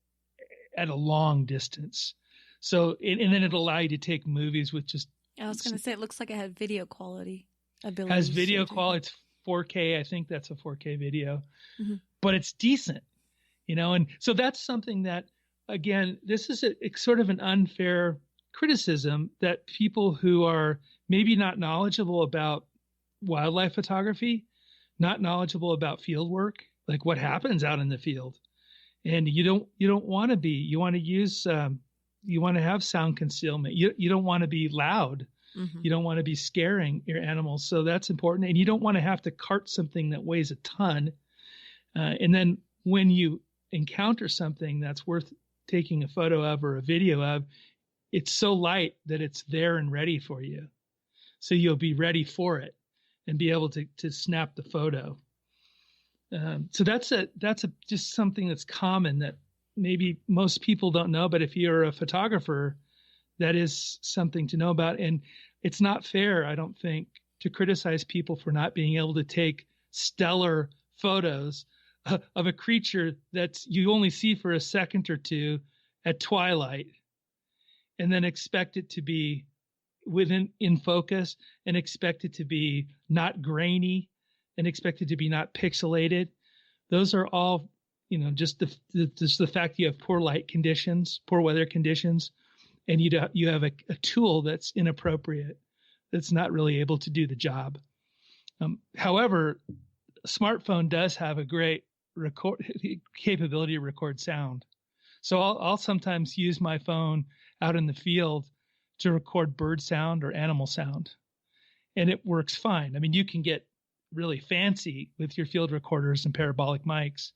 a long distance. So, and then it'll allow you to take movies with just. I was going to say, it looks like it had video quality ability. Has video quality. It's 4K. I think that's a 4K video, but it's decent, and so that's something that, again, this is a sort of an unfair criticism that people who are maybe not knowledgeable about wildlife photography, not knowledgeable about field work, like what happens out in the field. And you don't want to be, you want to use, you want to have sound concealment. You don't want to be loud. You don't want to be scaring your animals. So that's important. And you don't want to have to cart something that weighs a ton. And then when you encounter something that's worth taking a photo of or a video of, it's so light that it's there and ready for you. So you'll be ready for it and be able to snap the photo. So that's just something that's common that maybe most people don't know, but if you're a photographer, that is something to know about. And it's not fair, I don't think, to criticize people for not being able to take stellar photos of a creature that you only see for a second or two at twilight, and then expect it to be in focus, and expect it to be not grainy, and expect it to be not pixelated. Those are all, just the fact you have poor light conditions, poor weather conditions, and you have a tool that's inappropriate, that's not really able to do the job. However, a smartphone does have a great capability to record sound. So I'll sometimes use my phone out in the field to record bird sound or animal sound, and it works fine. I mean, you can get really fancy with your field recorders and parabolic mics.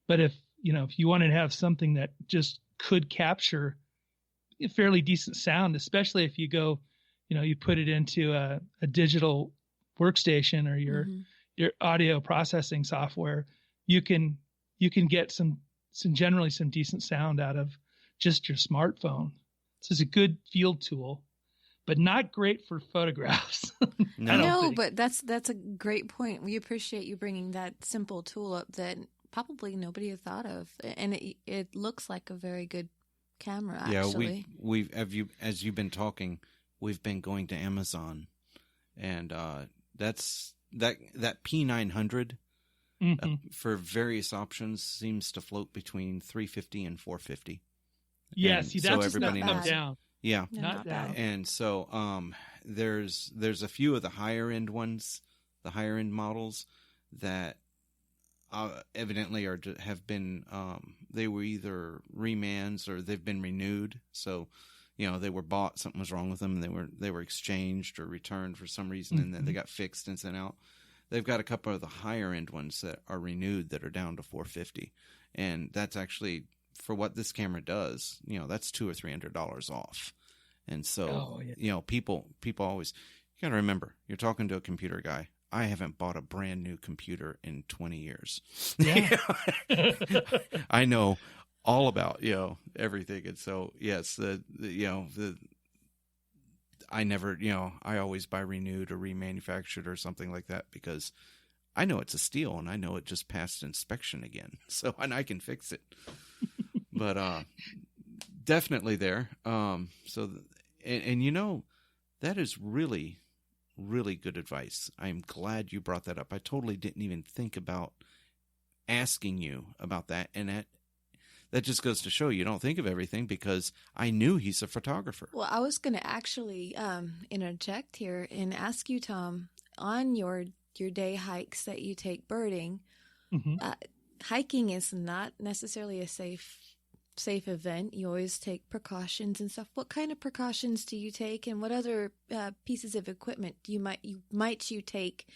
But if you want to have something that just could capture a fairly decent sound, especially if you go, you put it into a digital workstation or your audio processing software, you can get some generally some decent sound out of just your smartphone. So it's a good field tool, but not great for photographs. No, but that's a great point. We appreciate you bringing that simple tool up that probably nobody had thought of, and it looks like a very good camera. Actually, we've as you've been talking, we've been going to Amazon, and that's that P900 for various options seems to float between $350 and $450. Yeah, and see, that's so just everybody not knows. down. Yeah, not down. And so there's a few of the higher end ones, the higher end models that evidently have been they were either remans or they've been renewed. So they were bought, something was wrong with them, and they were exchanged or returned for some reason, and then they got fixed and sent out. They've got a couple of the higher end ones that are renewed that are down to $450, and that's actually, for what this camera does, that's $200 or $300 off. And so, people always, you got to remember, you're talking to a computer guy. I haven't bought a brand new computer in 20 years. Yeah. I know all about, everything. And so, yes, I never, I always buy renewed or remanufactured or something like that because I know it's a steal and I know it just passed inspection again. So, and I can fix it. But definitely there. That is really, really good advice. I'm glad you brought that up. I totally didn't even think about asking you about that. And that just goes to show you don't think of everything, because I knew he's a photographer. Well, I was going to actually interject here and ask you, Tom, on your day hikes that you take birding, hiking is not necessarily a safe event. You always take precautions and stuff. What kind of precautions do you take, and what other pieces of equipment might you take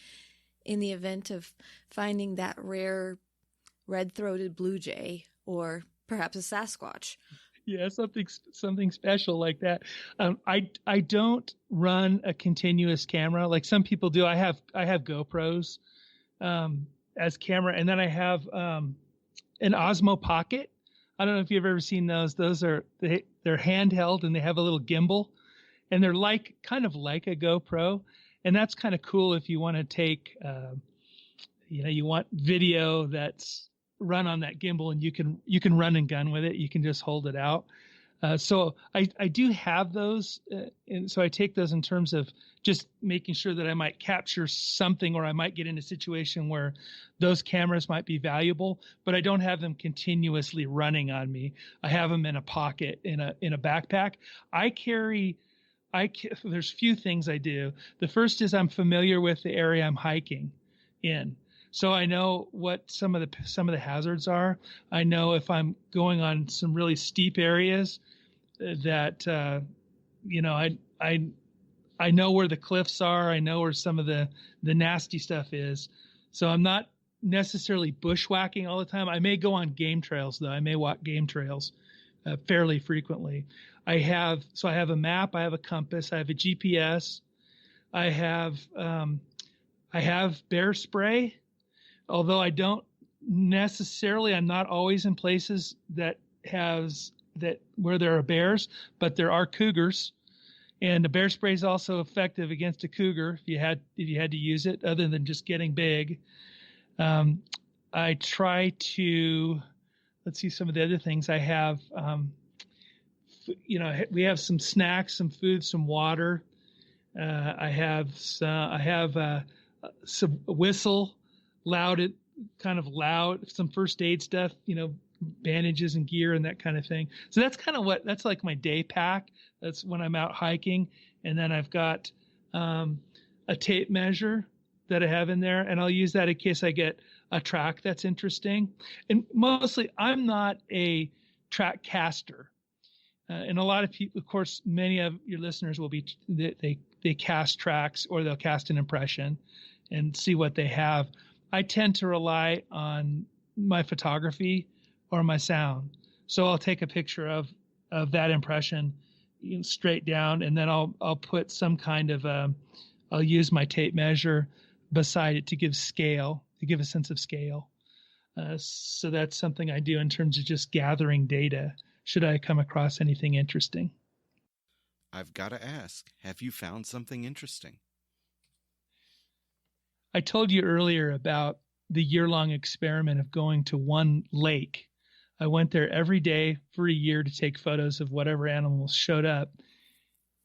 in the event of finding that rare red-throated blue jay or perhaps a Sasquatch? Yeah, something special like that. I don't run a continuous camera like some people do. I have GoPros as camera, and then I have an Osmo Pocket. I don't know if you've ever seen those. Those they're handheld, and they have a little gimbal, and they're kind of like a GoPro, and that's kind of cool if you want to take, you want video that's run on that gimbal, and you can run and gun with it. You can just hold it out. So I do have those, and so I take those in terms of just making sure that I might capture something, or I might get in a situation where those cameras might be valuable, but I don't have them continuously running on me. I have them in a pocket in a backpack. There's few things I do. The first is I'm familiar with the area I'm hiking in. So I know what some of the hazards are. I know if I'm going on some really steep areas that I know where the cliffs are. I know where some of the nasty stuff is. So I'm not necessarily bushwhacking all the time. I may go on game trails though. I may walk game trails fairly frequently. I have a map. I have a compass. I have a GPS. I have bear spray. Although I don't necessarily, I'm not always in places where there are bears, but there are cougars, and the bear spray is also effective against a cougar if you had to use it, other than just getting big. I try to, let's see some of the other things I have. We have some snacks, some food, some water. I have some whistle. Kind of loud, some first aid stuff, bandages and gear and that kind of thing. So that's like my day pack. That's when I'm out hiking. And then I've got a tape measure that I have in there, and I'll use that in case I get a track that's interesting. And mostly I'm not a track caster. And a lot of people, of course, many of your listeners will be, they cast tracks, or they'll cast an impression. and see what they have. I tend to rely on my photography or my sound. So I'll take a picture of that impression, straight down, and then I'll put some kind of I'll use my tape measure beside it to give scale, to give a sense of scale. So that's something I do in terms of just gathering data, should I come across anything interesting. I've got to ask, have you found something interesting? I told you earlier about the year-long experiment of going to one lake. I went there every day for a year to take photos of whatever animals showed up.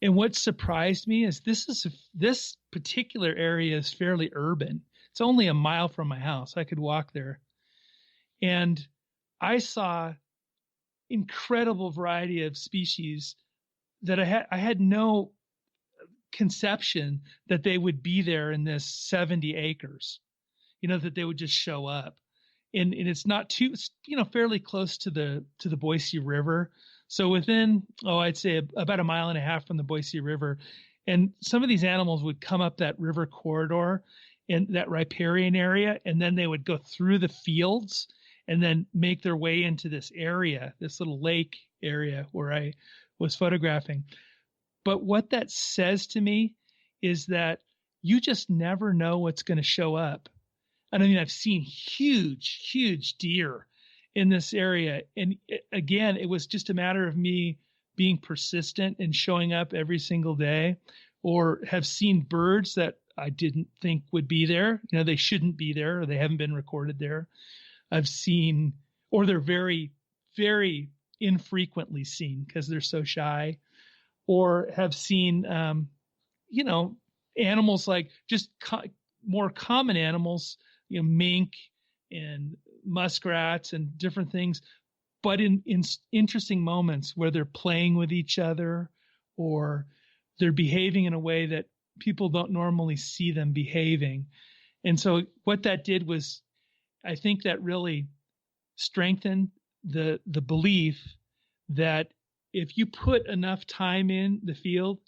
And what surprised me is this particular area is fairly urban. It's only a mile from my house. I could walk there. And I saw incredible variety of species that I had no conception that they would be there in this 70 acres, that they would just show up. And it's not too, fairly close to the Boise River. So within, I'd say about a mile and a half from the Boise River. And some of these animals would come up that river corridor in that riparian area, and then they would go through the fields and then make their way into this area, this little lake area where I was photographing. But what that says to me is that you just never know what's going to show up. And I mean, I've seen huge deer in this area. And again, it was just a matter of me being persistent and showing up every single day, or have seen birds that I didn't think would be there. They shouldn't be there, or they haven't been recorded there. I've seen, or they're very, very infrequently seen because they're so shy, or have seen, animals like just more common animals, mink and muskrats and different things, but in interesting moments where they're playing with each other or they're behaving in a way that people don't normally see them behaving. And so what that did was, I think that really strengthened the belief that if you put enough time in the field,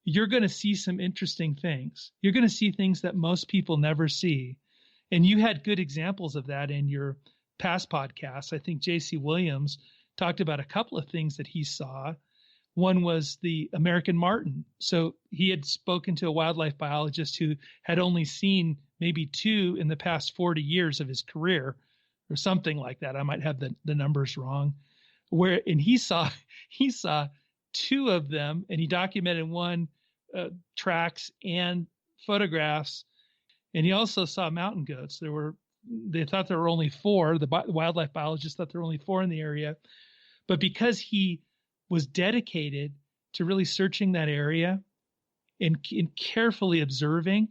you're going to see some interesting things. You're going to see things that most people never see. And you had good examples of that in your past podcasts. I think J.C. Williams talked about a couple of things that he saw. One was the American marten. So he had spoken to a wildlife biologist who had only seen maybe 2 in the past 40 years of his career, or something like that. I might have the numbers wrong. And he saw 2 of them, and he documented one tracks and photographs. And he also saw mountain goats. They thought there were only 4. The wildlife biologist thought there were only 4 in the area. But because he was dedicated to really searching that area and carefully observing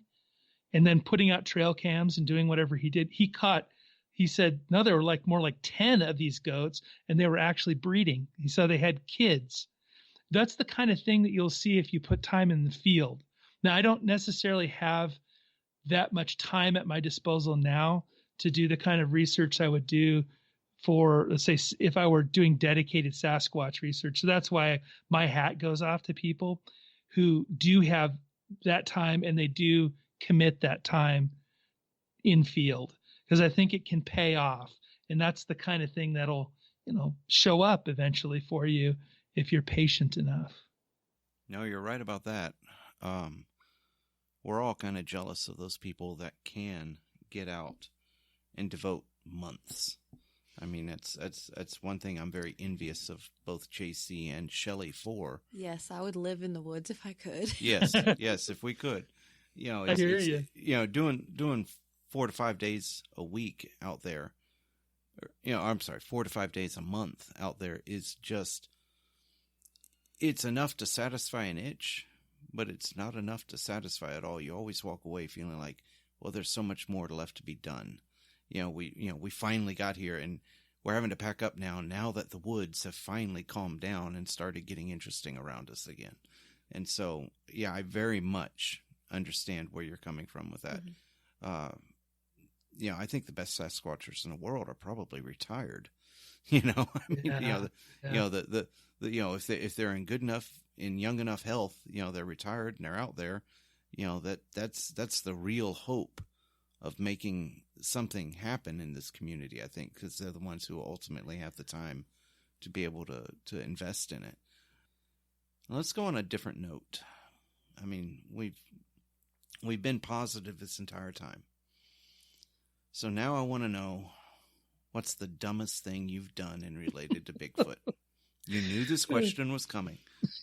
and then putting out trail cams and doing whatever he did, he said, no, there were more like 10 of these goats, and they were actually breeding. He saw they had kids. That's the kind of thing that you'll see if you put time in the field. Now, I don't necessarily have that much time at my disposal now to do the kind of research I would do for, let's say, if I were doing dedicated Sasquatch research. So that's why my hat goes off to people who do have that time and they do commit that time in field, because I think it can pay off. And that's the kind of thing that'll, show up eventually for you if you're patient enough. No, you're right about that. We're all kind of jealous of those people that can get out and devote months. I mean, that's one thing I'm very envious of both JC and Shelley for. Yes, I would live in the woods if I could. Yes, if we could. I hear you. Doing 4 to 5 days a week out there, 4 to 5 days a month out there is just, it's enough to satisfy an itch, but it's not enough to satisfy it all. You always walk away feeling like, well, there's so much more left to be done. We finally got here, and we're having to pack up now that the woods have finally calmed down and started getting interesting around us again. And so, yeah, I very much understand where you're coming from with that. Mm-hmm. I think the best Sasquatchers in the world are probably retired. If they're in young enough health, they're retired and they're out there, that's the real hope of making something happen in this community, I think, because they're the ones who ultimately have the time to be able to invest in it. Let's go on a different note. I mean, we've been positive this entire time. So now I want to know, what's the dumbest thing you've done in related to Bigfoot? You knew this question was coming.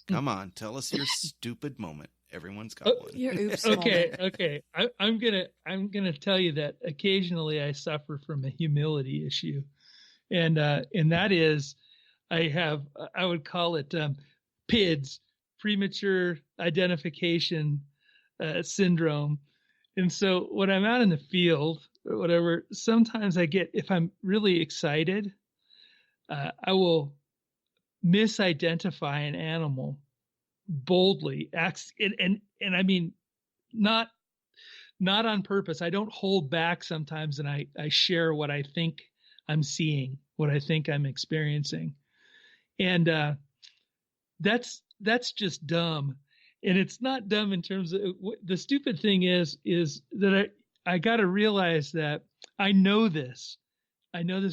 Come on, tell us your stupid moment. Everyone's got one. Your oops Okay, moment. okay. I'm gonna tell you that occasionally I suffer from a humility issue, and that is, I would call it PIDS, premature identification syndrome. And so when I'm out in the field or whatever, sometimes if I'm really excited, I will misidentify an animal boldly, and I mean, not on purpose. I don't hold back sometimes, and I share what I think I'm seeing, what I think I'm experiencing, and that's just dumb. And it's not dumb in terms of the stupid thing is that I got to realize that I know this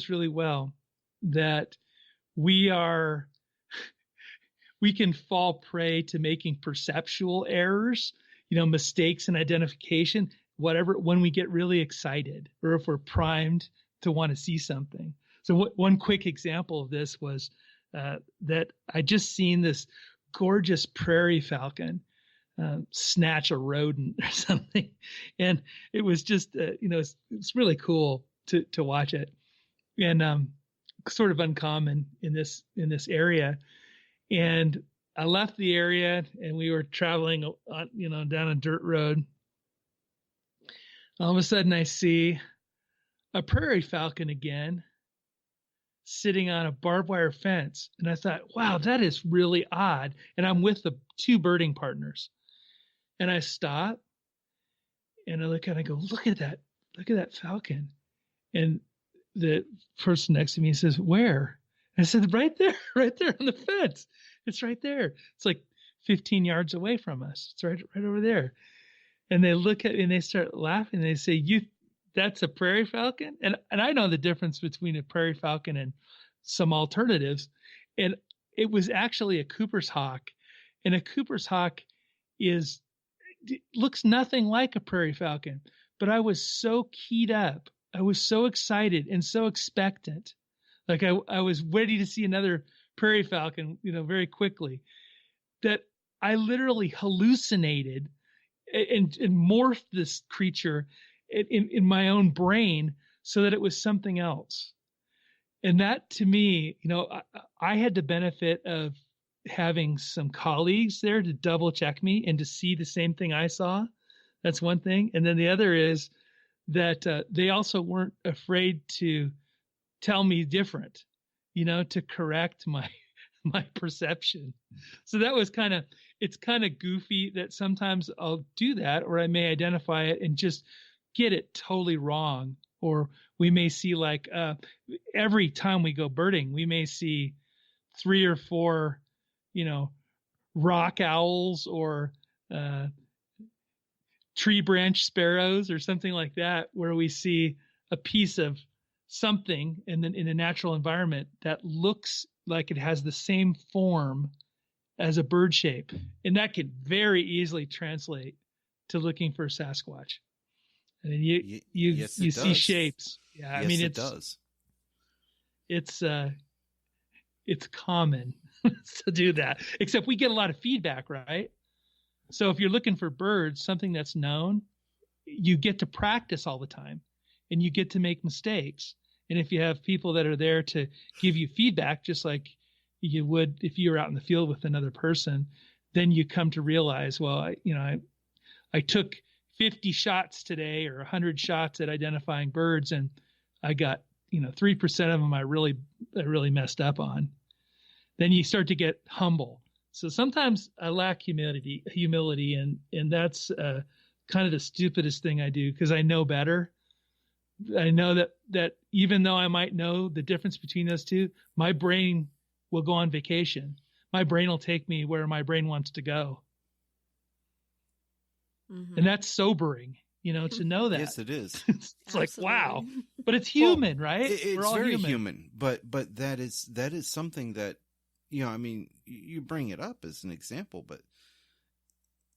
really well, that we can fall prey to making perceptual errors, mistakes in identification, whatever, when we get really excited or if we're primed to want to see something. So one quick example of this was that I just seen this gorgeous prairie falcon snatch a rodent or something, and it was just it's really cool to watch it, and sort of uncommon in this area. And I left the area and we were traveling on, down a dirt road. All of a sudden I see a prairie falcon again sitting on a barbed wire fence. And I thought, wow, that is really odd. And I'm with the two birding partners. And I stop and I look at it and I go, look at that falcon. And the person next to me says, where? And I said, right there on the fence. It's right there. It's like 15 yards away from us. It's right over there. And they look at me and they start laughing. They say, that's a prairie falcon? And I know the difference between a prairie falcon and some alternatives. And it was actually a Cooper's hawk. And a Cooper's hawk looks nothing like a prairie falcon. But I was so keyed up. I was so excited and so expectant. Like I was ready to see another prairie falcon, very quickly, that I literally hallucinated and morphed this creature in my own brain so that it was something else. And that, to me, I had the benefit of having some colleagues there to double check me and to see the same thing I saw. That's one thing. And then the other is that they also weren't afraid to tell me different, to correct my perception. So that was it's kind of goofy that sometimes I'll do that, or I may identify it and just get it totally wrong. Or we may see every time we go birding, we may see 3 or 4, rock owls or tree branch sparrows or something like that, where we see a piece of something in a natural environment that looks like it has the same form as a bird shape. And that could very easily translate to looking for Sasquatch. I mean, you see shapes. Yeah, yes, I mean, it does. It's common to do that, except we get a lot of feedback, right? So if you're looking for birds, something that's known, you get to practice all the time and you get to make mistakes. And if you have people that are there to give you feedback, just like you would if you were out in the field with another person, then you come to realize, well, I took 50 shots today or 100 shots at identifying birds, and I got 3% of them I really messed up on. Then you start to get humble. So sometimes I lack humility, and that's kind of the stupidest thing I do, because I know better. I know that even though I might know the difference between those two, my brain will go on vacation. My brain will take me where my brain wants to go. Mm-hmm. And that's sobering, to know that. Yes, it is. It's like, Absolutely. wow, but it's human, right? It's We're all very human. but that is something that, I mean, you bring it up as an example, but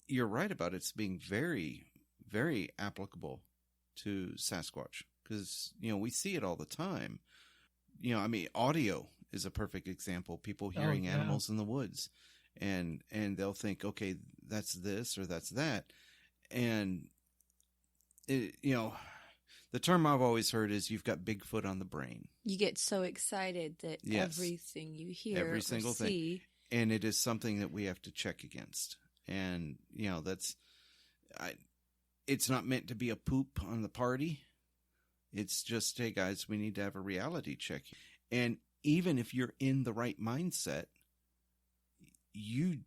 you're right about it's being very, very applicable to Sasquatch, because, we see it all the time. I mean, audio is a perfect example. People hearing animals in the woods, and they'll think, okay, that's this or that's that. And the term I've always heard is you've got Bigfoot on the brain. You get so excited that everything you hear, every single or see, thing, and it is something that we have to check against. And it's not meant to be a poop on the party. It's just, hey guys, we need to have a reality check. And even if you're in the right mindset, you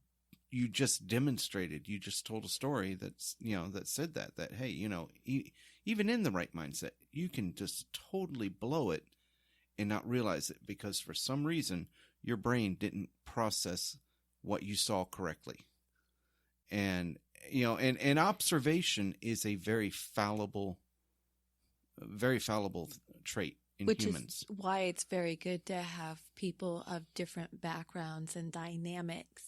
just demonstrated, you just told a story that's, that said that, hey, even in the right mindset, you can just totally blow it and not realize it, because for some reason your brain didn't process what you saw correctly. And, and observation is a very fallible trait in humans. Which is why it's very good to have people of different backgrounds and dynamics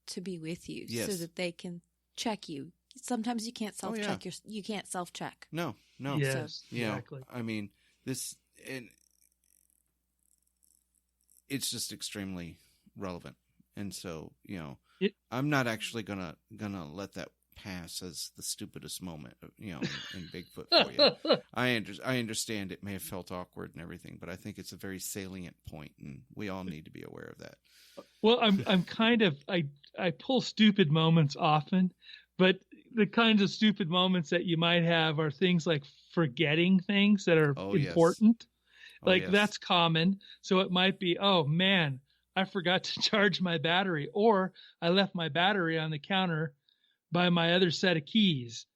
to be with you, so that they can check you. Sometimes you can't self-check. You can't self-check. No. Yes, exactly. I mean, and it's just extremely relevant. And so, I'm not actually gonna let that pass as the stupidest moment, in Bigfoot for you. I understand it may have felt awkward and everything, but I think it's a very salient point, and we all need to be aware of that. Well, I'm kind of, I pull stupid moments often, but the kinds of stupid moments that you might have are things like forgetting things that are important. Yes. That's common. So it might be, oh man, I forgot to charge my battery, or I left my battery on the counter by my other set of keys,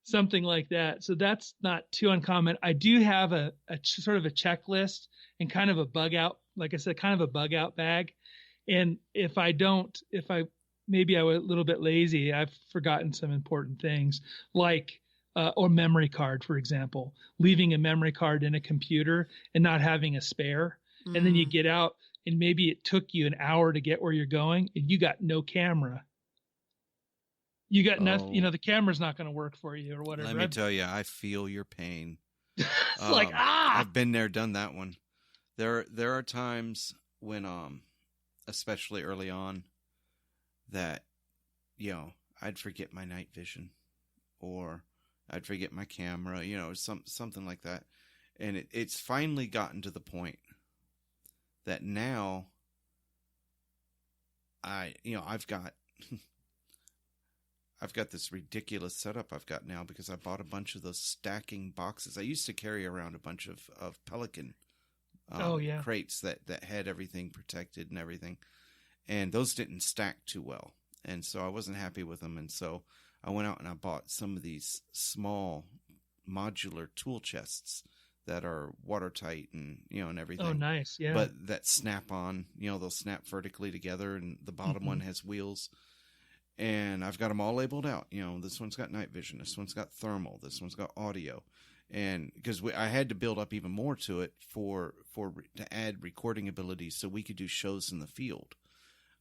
something like that. So that's not too uncommon. I do have a sort of a checklist and kind of a bug out, like I said, kind of a bug out bag. And maybe I was a little bit lazy, I've forgotten some important things, like, or memory card, for example, leaving a memory card in a computer and not having a spare. Mm. And then you get out and maybe it took you an hour to get where you're going and you got no camera. You got nothing, the camera's not going to work for you or whatever. Let me tell you, I feel your pain. It's I've been there, done that one. There are times when, especially early on, that, I'd forget my night vision, or I'd forget my camera, something like that. And it's finally gotten to the point that now I've got this ridiculous setup I've got now, because I bought a bunch of those stacking boxes. I used to carry around a bunch of Pelican crates that had everything protected and everything. And those didn't stack too well. And so I wasn't happy with them. And so I went out and I bought some of these small modular tool chests that are watertight and, and everything. Oh, nice. Yeah. But that snap on, they'll snap vertically together, and the bottom one has wheels. And I've got them all labeled out. This one's got night vision. This one's got thermal. This one's got audio. And because I had to build up even more to it to add recording abilities so we could do shows in the field.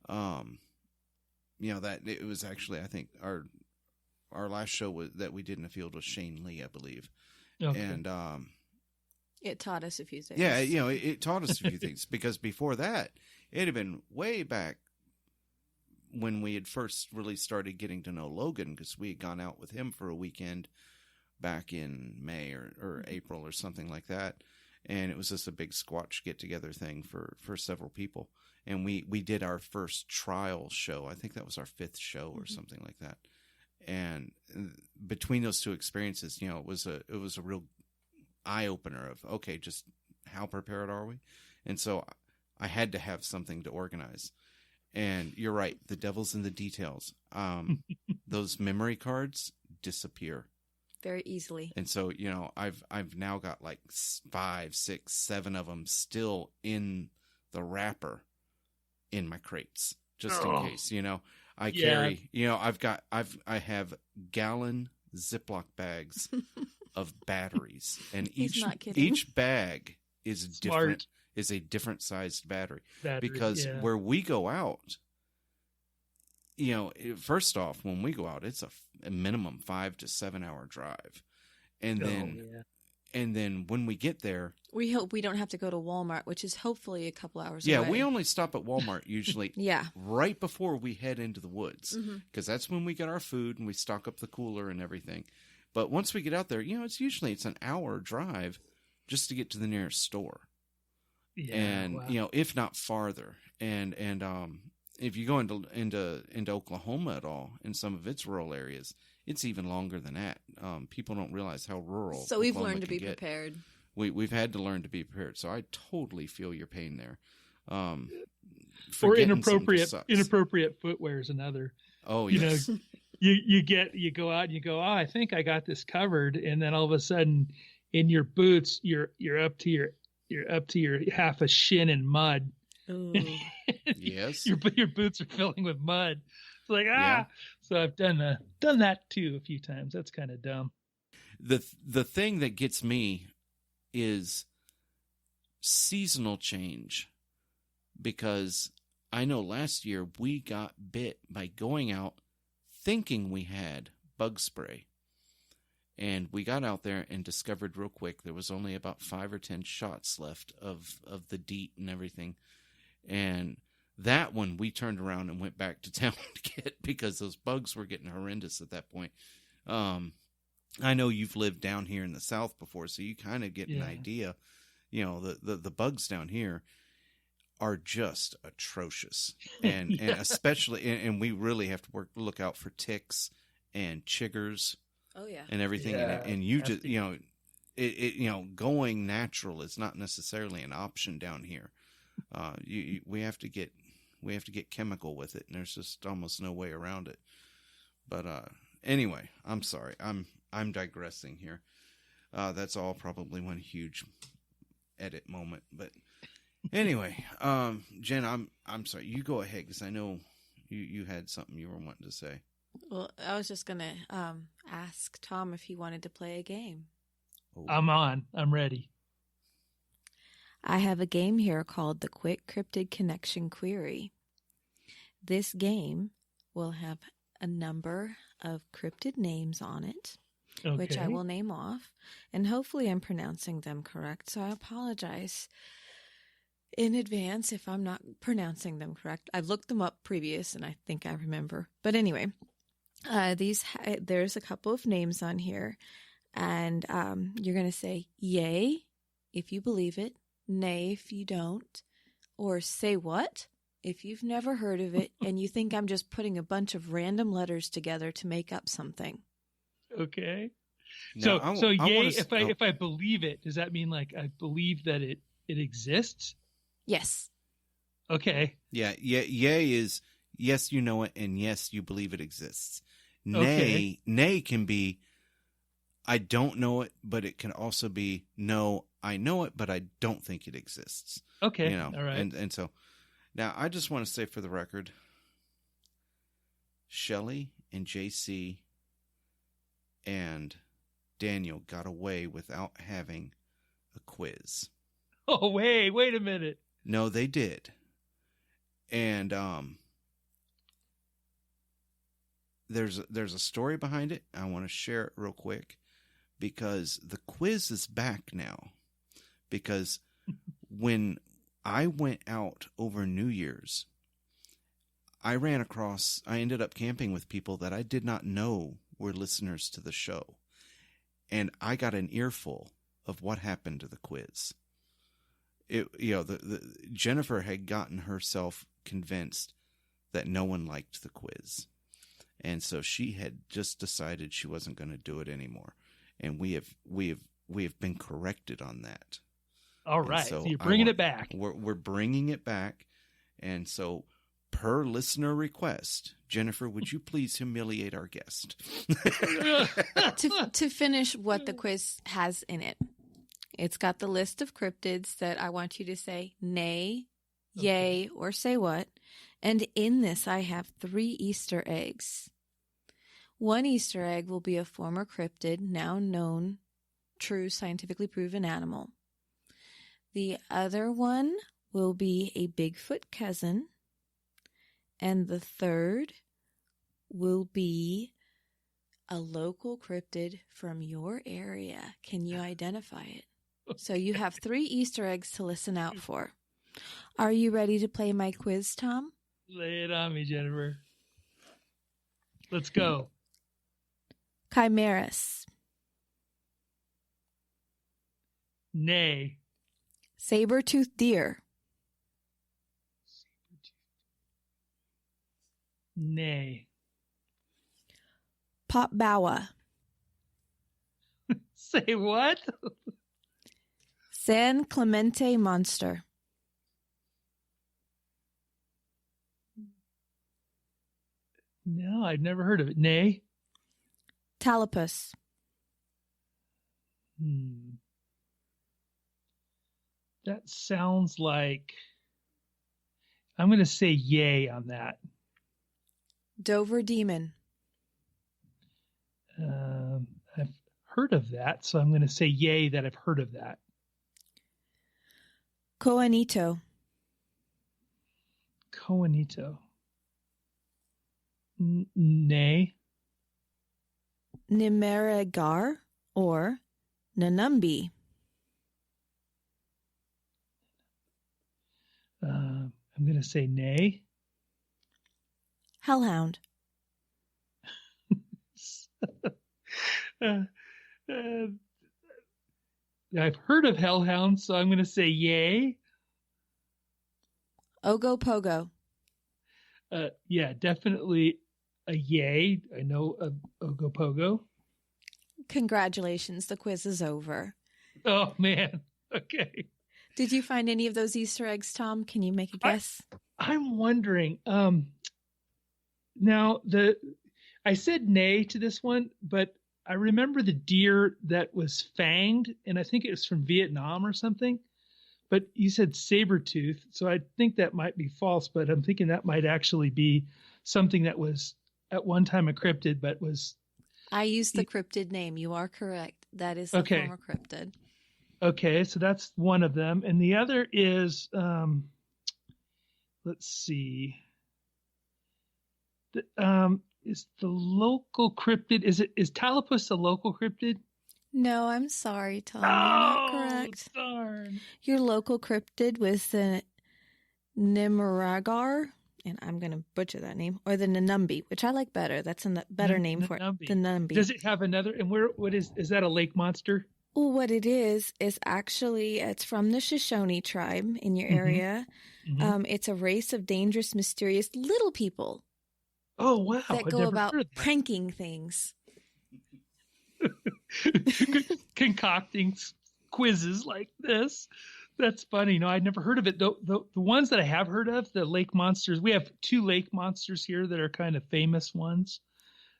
That it was actually, I think our last show that we did in the field was Shane Lee, I believe. Okay. And, it taught us a few things. Yeah. It taught us a few things, because before that, it had been way back when we had first really started getting to know Logan, because we had gone out with him for a weekend back in May or April or something like that. And it was just a big Squatch get-together thing for several people. And we did our first trial show. I think that was our 5th show or something like that. And between those two experiences, it was a real eye-opener of, okay, just how prepared are we? And so I had to have something to organize. And you're right, the devil's in the details. Those memory cards disappear very easily. And so, I've now got like 5, 6, 7 of them still in the wrapper in my crates, just in case. I carry, I have gallon Ziploc bags of batteries, and each bag is different. Is a different sized battery because where we go out, first off, when we go out, it's a minimum 5 to 7 hour drive, and then when we get there, we hope we don't have to go to Walmart, which is hopefully a couple hours away. Yeah, we only stop at Walmart usually right before we head into the woods, because that's when we get our food and we stock up the cooler and everything. But once we get out there, it's an hour drive just to get to the nearest store. Yeah, and if not farther, and if you go into Oklahoma at all, in some of its rural areas, it's even longer than that. People don't realize how rural. So we've learned to be prepared. We've had to learn to be prepared. So I totally feel your pain there. Or inappropriate footwear is another. Oh yes. You go out and you go, oh, I think I got this covered, and then all of a sudden, in your boots, you're up to your half a shin in mud. Yes. Your boots are filling with mud. It's like, So I've done that too a few times. That's kind of dumb. The thing that gets me is seasonal change, because I know last year we got bit by going out thinking we had bug spray. And we got out there and discovered real quick there was only about 5 or 10 shots left of the DEET and everything. And that one we turned around and went back to town to get, because those bugs were getting horrendous at that point. I know you've lived down here in the South before, so you kind of get an idea. The bugs down here are just atrocious. And especially, and we really have to look out for ticks and chiggers. Oh yeah, and everything, and you just going natural is not necessarily an option down here. We have to get chemical with it, and there's just almost no way around it. But anyway, I'm sorry, I'm digressing here. That's all probably one huge edit moment. But anyway, Jen, I'm sorry. You go ahead, because I know you had something you were wanting to say. Well, I was just going to ask Tom if he wanted to play a game. Oh. I'm ready. I have a game here called the Quick Cryptid Connection Query. This game will have a number of cryptid names on it, which I will name off, and hopefully I'm pronouncing them correct, so I apologize in advance if I'm not pronouncing them correct. I've looked them up previous, and I think I remember. But anyway, there's a couple of names on here, and you're going to say yay if you believe it, nay if you don't, or say what if you've never heard of it and you think I'm just putting a bunch of random letters together to make up something. Okay. Now, so yay if I believe it, does that mean like I believe that it exists? Yes. Okay. Yeah. Yay is yes, you know it, and yes, you believe it exists. Nay can be I don't know it, but it can also be no, I know it, but I don't think it exists. Okay. All right. And so now I just want to say for the record, Shelley and JC and Daniel got away without having a quiz. Oh, wait a minute. No, they did. And there's a story behind it. I want to share it real quick, because the quiz is back now. Because when I went out over New Year's, I ended up camping with people that I did not know were listeners to the show. And I got an earful of what happened to the quiz. Jennifer had gotten herself convinced that no one liked the quiz. And so she had just decided she wasn't going to do it anymore. And we have been corrected on that. All right. So you're bringing it back. We're bringing it back. And so per listener request, Jennifer, would you please humiliate our guest? To finish what the quiz has in it. It's got the list of cryptids that I want you to say nay, yay, or say what. And in this, I have 3 Easter eggs. One Easter egg will be a former cryptid, now known, true, scientifically proven animal. The other one will be a Bigfoot cousin. And the third will be a local cryptid from your area. Can you identify it? So you have 3 Easter eggs to listen out for. Are you ready to play my quiz, Tom? Lay it on me, Jennifer. Let's go. Chimeras. Nay. Saber-toothed deer. Nay. Potboa. Say what? San Clemente monster. No, I've never heard of it. Nay. Talipus. That sounds like... I'm going to say yay on that. Dover demon. I've heard of that, so I'm going to say yay that I've heard of that. Coanito. Coanito. Nay. Nimeragar or Nanumbi. I'm going to say nay. Hellhound. I've heard of hellhounds, so I'm going to say yay. Ogopogo. Yeah, definitely a yay. I know of Ogopogo. Congratulations, the quiz is over. Oh, man. Okay. Did you find any of those Easter eggs, Tom? Can you make a guess? I'm wondering. Now, I said nay to this one, but I remember the deer that was fanged, and I think it was from Vietnam or something. But you said saber-tooth, so I think that might be false, but I'm thinking that might actually be something that was at one time a cryptid, but was... I used the cryptid name. You are correct. That is the former cryptid. Okay, so that's one of them. And the other is, let's see. Is the local cryptid, is Talipus a local cryptid? No, I'm sorry, Tom. You're not correct. Darn. Your local cryptid was the Nimeragar, and I'm going to butcher that name, or the Nanumbi, which I like better. That's a better name for it. The Nanumbi. Does it have another, and what is that a lake monster? Well, what it is actually, it's from the Shoshone tribe in your area. Mm-hmm. It's a race of dangerous, mysterious little people. Oh, wow. That go about pranking things. Concocting quizzes like this. That's funny. No, I'd never heard of it. The ones that I have heard of, the lake monsters, we have 2 lake monsters here that are kind of famous ones.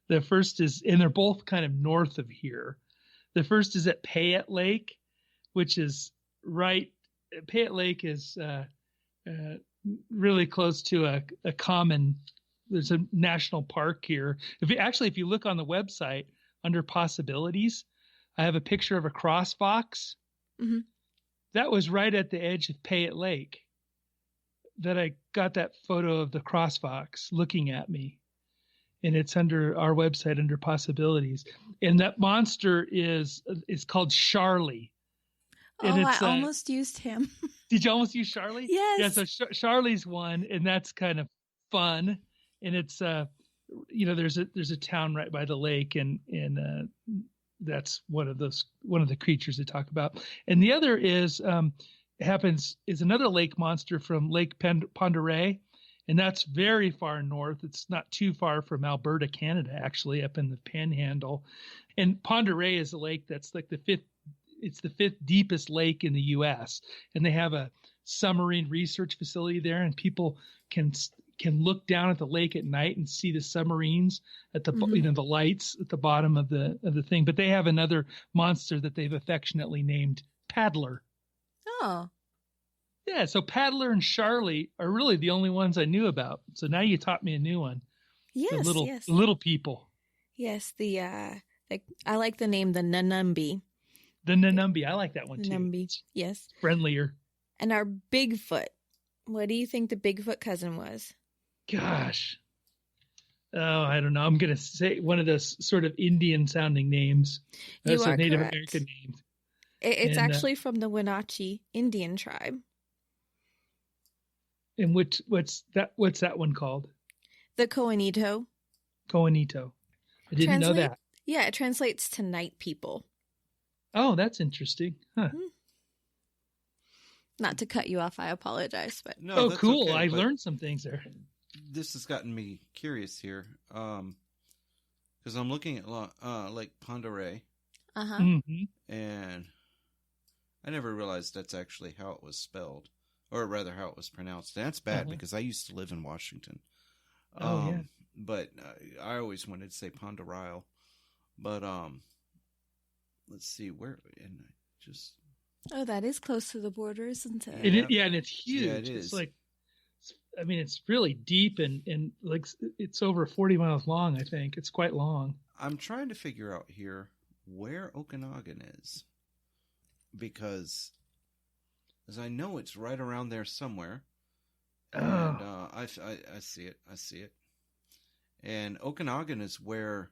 The first is, and they're both kind of north of here. The first is at Payette Lake, which is right. Payette Lake is really close to a common. There's a national park here. If you look on the website under possibilities, I have a picture of a crossfox. Mm-hmm. That was right at the edge of Payette Lake. That I got that photo of the crossfox looking at me. And it's under our website under possibilities. And that monster is called Charlie. And I almost used him. Did you almost use Charlie? Yes. Yeah, so Charlie's one, and that's kind of fun. And it's there's a town right by the lake, and that's one of the creatures they talk about. And the other is another lake monster from Lake Pend Oreille. And that's very far north. It's not too far from Alberta, Canada, actually, up in the Panhandle. And Pend Oreille is a lake that's like the fifth deepest lake in the U.S. And they have a submarine research facility there, and people can look down at the lake at night and see the submarines at the the lights at the bottom of the thing. But they have another monster that they've affectionately named Paddler. Oh. Yeah, so Paddler and Charlie are really the only ones I knew about. So now you taught me a new one. Yes, the little people. Yes, I like the name the Nanumbi. The Nanumbi, I like that one too. Nanumbi, yes. Friendlier. And our Bigfoot. What do you think the Bigfoot cousin was? Gosh. Oh, I don't know. I'm going to say one of those sort of Indian-sounding names. That's a Native correct. American name. It's actually from the Wenatchee Indian tribe. And what's that one called? The Coanito. Coanito. I didn't know that. Yeah, it translates to night people. Oh, that's interesting. Huh. Mm-hmm. Not to cut you off, I apologize, but No, that's cool! okay, I've learned some things there. This has gotten me curious here, because I'm looking at Lake Pend Oreille, Mm-hmm. and I never realized that's actually how it was spelled, or rather how it was pronounced. And that's bad because I used to live in Washington. Yeah. But I always wanted to say Pend Oreille, but let's see where, and I just. Oh, that is close to the border, isn't it? And it's huge. Yeah, it is. It's like, I mean, it's really deep and like it's over 40 miles long. I think it's quite long. I'm trying to figure out here where Okanagan is, because as I know it's right around there somewhere. And I see it. I see it. And Okanagan is where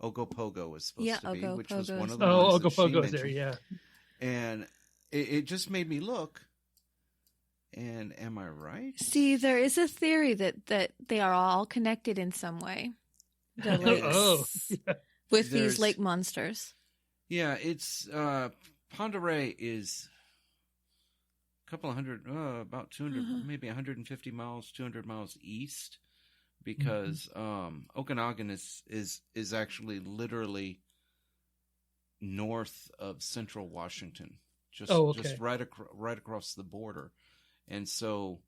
Ogopogo was supposed to be, which was one of the ones that she Ogopogo's there, mentioned. yeah. And it just made me look. And am I right? See, there is a theory that they are all connected in some way. The lakes with these lake monsters. Yeah, it's Pend Oreille is a couple of hundred, about 200, maybe 150 miles, 200 miles east, because Okanagan is actually literally north of central Washington, just right across the border. And so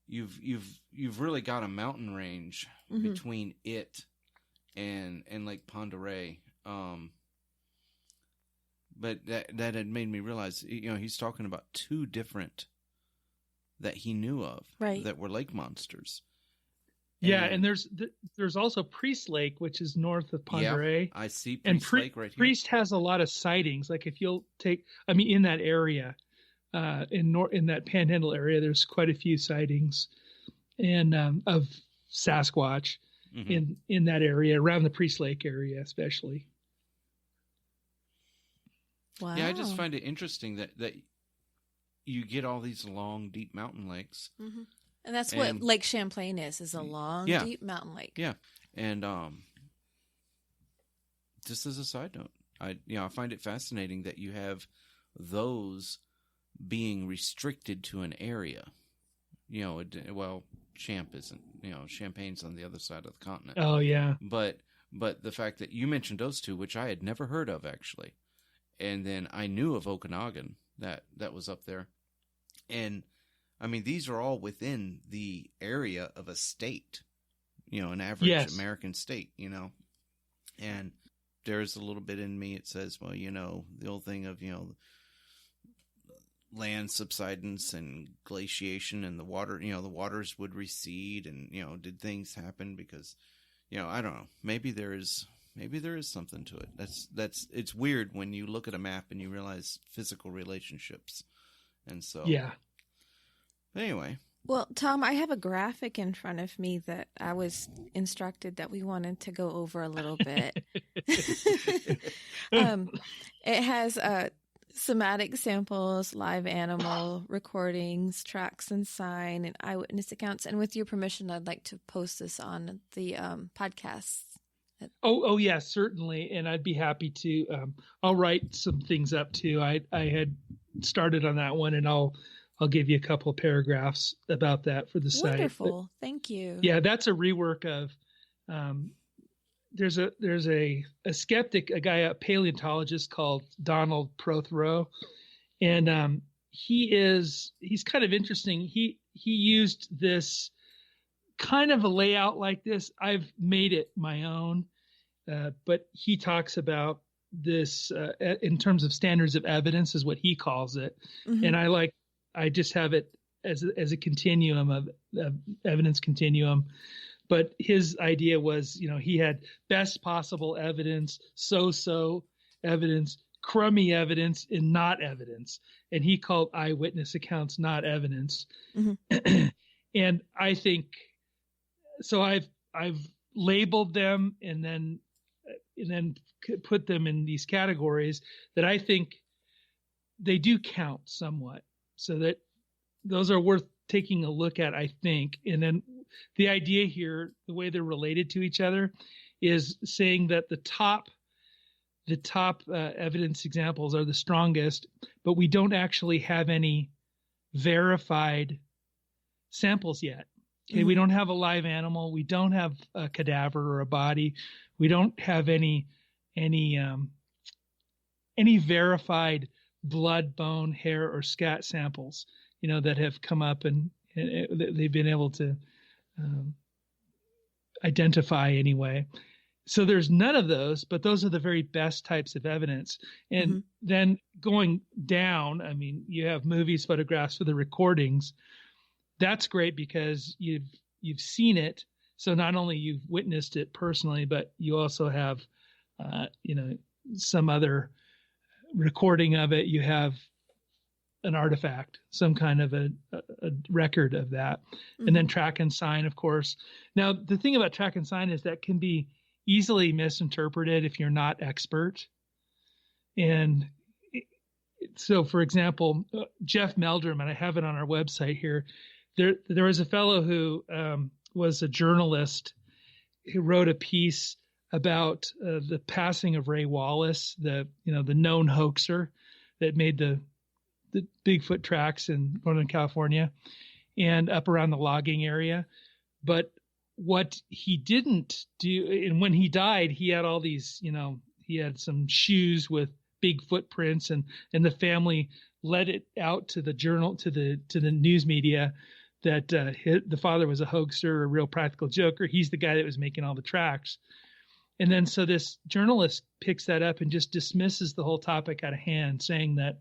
you've really got a mountain range between it and Lake Pend Oreille. But that had made me realize, he's talking about two different that he knew of, that were lake monsters. Yeah, and there's also Priest Lake, which is north of Pend Oreille. I see Priest Lake right here. Priest has a lot of sightings. Like if you'll in that area, in that Panhandle area, there's quite a few sightings, and of Sasquatch in that area, around the Priest Lake area, especially. Wow. Yeah, I just find it interesting that you get all these long, deep mountain lakes. Mm-hmm. And that's what Lake Champlain is a long, deep mountain lake. Yeah. And just as a side note, I find it fascinating that you have those being restricted to an area. Champ isn't. Champagne's on the other side of the continent. Oh, yeah. But the fact that you mentioned those two, which I had never heard of, actually. And then I knew of Okanagan, that was up there. And I mean, these are all within the area of a state, an average American state, and there's a little bit in me. It says, well, the old thing of, land subsidence and glaciation and the water, the waters would recede and, did things happen because, I don't know, maybe there is something to it. It's weird when you look at a map and you realize physical relationships. And so, yeah. Anyway. Well, Tom, I have a graphic in front of me that I was instructed that we wanted to go over a little bit. It has somatic samples, live animal recordings, tracks and sign, and eyewitness accounts. And with your permission, I'd like to post this on the podcasts. Oh, yeah, certainly. And I'd be happy to. I'll write some things up too. I had started on that one, and I'll give you a couple of paragraphs about that for the site. Wonderful. Thank you. Yeah, that's a rework of, there's a skeptic, a paleontologist called Donald Prothero. And he's kind of interesting. He used this kind of a layout like this. I've made it my own, but he talks about this in terms of standards of evidence is what he calls it. Mm-hmm. And I just have it as a continuum of evidence continuum. But his idea was, he had best possible evidence, so-so evidence, crummy evidence, and not evidence. And he called eyewitness accounts not evidence. Mm-hmm. And I think, so I've labeled them and then put them in these categories that I think they do count somewhat, so that those are worth taking a look at, I think. And then the idea here, the way they're related to each other, is saying that the top evidence examples are the strongest, but we don't actually have any verified samples yet. Okay, mm-hmm. We don't have a live animal. We don't have a cadaver or a body. We don't have any verified blood, bone, hair, or scat samples, that have come up and they've been able to identify anyway. So there's none of those, but those are the very best types of evidence. And mm-hmm. then going down, I mean, you have movies, photographs, for the recordings. That's great because you've seen it. So not only you've witnessed it personally, but you also have, some other recording of it. You have an artifact, some kind of a record of that. Mm-hmm. And then track and sign, of course. Now, the thing about track and sign is that can be easily misinterpreted if you're not expert. And so, for example, Jeff Meldrum, and I have it on our website here, there was a fellow who was a journalist who wrote a piece about the passing of Ray Wallace, the known hoaxer that made the Bigfoot tracks in Northern California and up around the logging area. But what he didn't do, and when he died, he had all these, he had some shoes with big footprints, and the family let it out to the journal, to the news media, that the father was a hoaxer, a real practical joker. He's the guy that was making all the tracks. And then so this journalist picks that up and just dismisses the whole topic out of hand, saying that,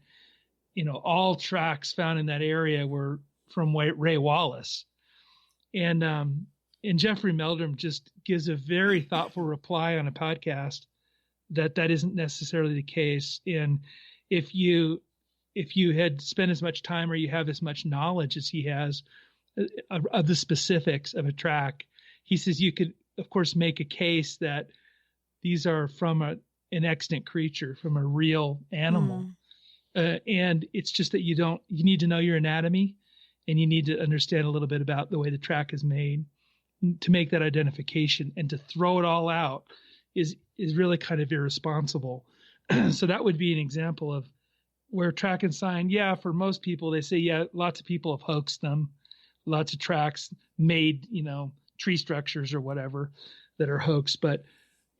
all tracks found in that area were from Ray Wallace. And Jeffrey Meldrum just gives a very thoughtful reply on a podcast that isn't necessarily the case. And if you had spent as much time, or you have as much knowledge as he has of the specifics of a track, he says you could, of course, make a case that these are from an extant creature, from a real animal. Mm. And it's just that you need to know your anatomy, and you need to understand a little bit about the way the track is made to make that identification. And to throw it all out is really kind of irresponsible. So that would be an example of where track and sign, for most people, they say, lots of people have hoaxed them. Lots of tracks made, tree structures or whatever that are hoaxed. But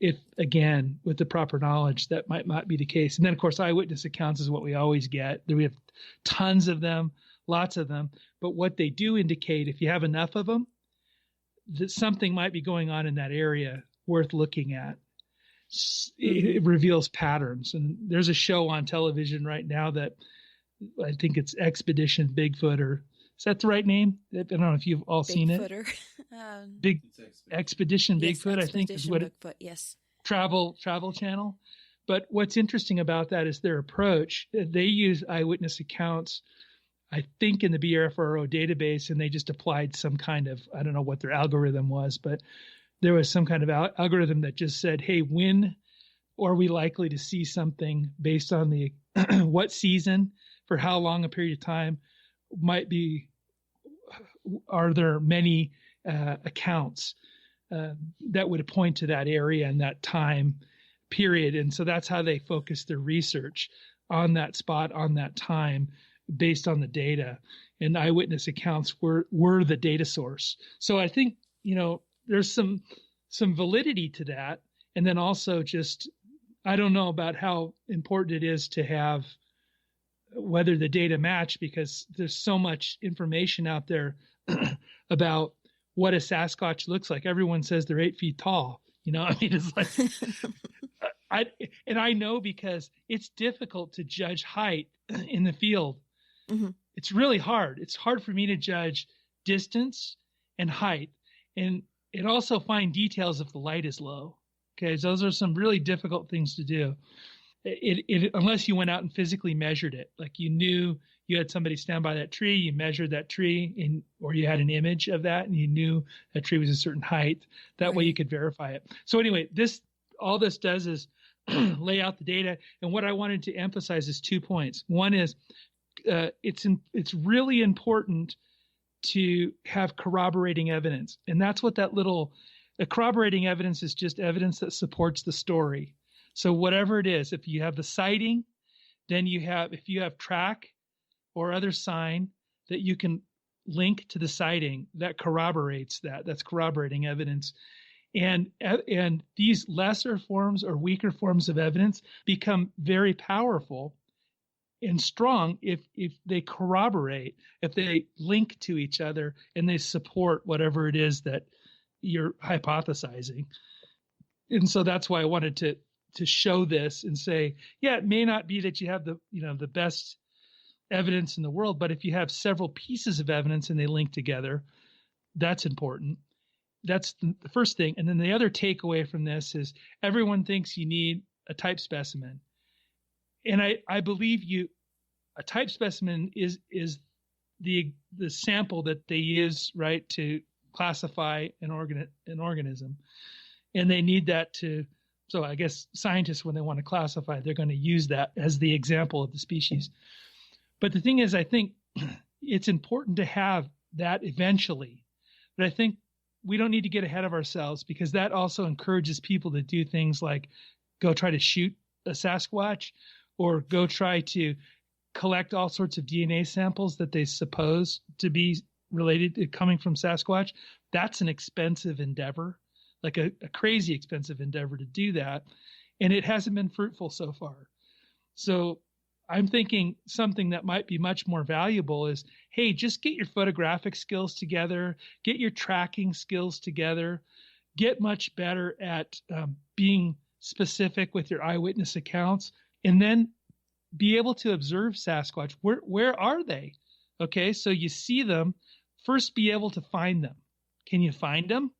if, again, with the proper knowledge, that might not be the case. And then, of course, eyewitness accounts is what we always get. We have tons of them, lots of them. But what they do indicate, if you have enough of them, that something might be going on in that area worth looking at. It reveals patterns. And there's a show on television right now that I think it's Expedition Bigfoot, or is that the right name? I don't know if you've all seen it. Big Expedition Bigfoot, I think is what Bigfoot, yes. Travel Channel. But what's interesting about that is their approach. They use eyewitness accounts, I think, in the BRFRO database, and they just applied some kind of, I don't know what their algorithm was, but there was some kind of algorithm that just said, hey, when are we likely to see something based on the what season, for how long a period of time, are there many accounts that would point to that area and that time period. And so that's how they focus their research, on that spot, on that time, based on the data. And eyewitness accounts were the data source. So I think, there's some validity to that. And then also just, I don't know about how important it is to have whether the data match, because there's so much information out there about what a Sasquatch looks like. Everyone says they're 8 feet tall. It's like, I know, because it's difficult to judge height in the field. Mm-hmm. it's really hard. It's hard for me to judge distance and height, and it also find details if the light is low. Okay, so those are some really difficult things to do. Unless you went out and physically measured it, like you knew you had somebody stand by that tree, you measured that tree, or you had an image of that, and you knew that tree was a certain height. That way you could verify it. So anyway, all this does is lay out the data. And what I wanted to emphasize is 2 points. One is it's really important to have corroborating evidence, and that's what corroborating evidence is. Just evidence that supports the story. So whatever it is, if you have the sighting, then if you have track or other sign that you can link to the sighting, that corroborates that. That's corroborating evidence. And these lesser forms or weaker forms of evidence become very powerful and strong if they corroborate, if they link to each other and they support whatever it is that you're hypothesizing. And so that's why I wanted to show this and say, yeah, it may not be that you have the best evidence in the world, but if you have several pieces of evidence and they link together, that's important. That's the first thing. And then the other takeaway from this is everyone thinks you need a type specimen. And I believe a type specimen is the sample that they use, right, to classify an organism. And they need that so I guess scientists, when they want to classify, they're going to use that as the example of the species. But the thing is, I think it's important to have that eventually. But I think we don't need to get ahead of ourselves, because that also encourages people to do things like go try to shoot a Sasquatch, or go try to collect all sorts of DNA samples that they suppose to be related to coming from Sasquatch. That's an expensive endeavor, like a crazy expensive endeavor to do that. And it hasn't been fruitful so far. So I'm thinking something that might be much more valuable is, hey, just get your photographic skills together, get your tracking skills together, get much better at being specific with your eyewitness accounts, and then be able to observe Sasquatch. Where are they? Okay, so you see them, first be able to find them. Can you find them?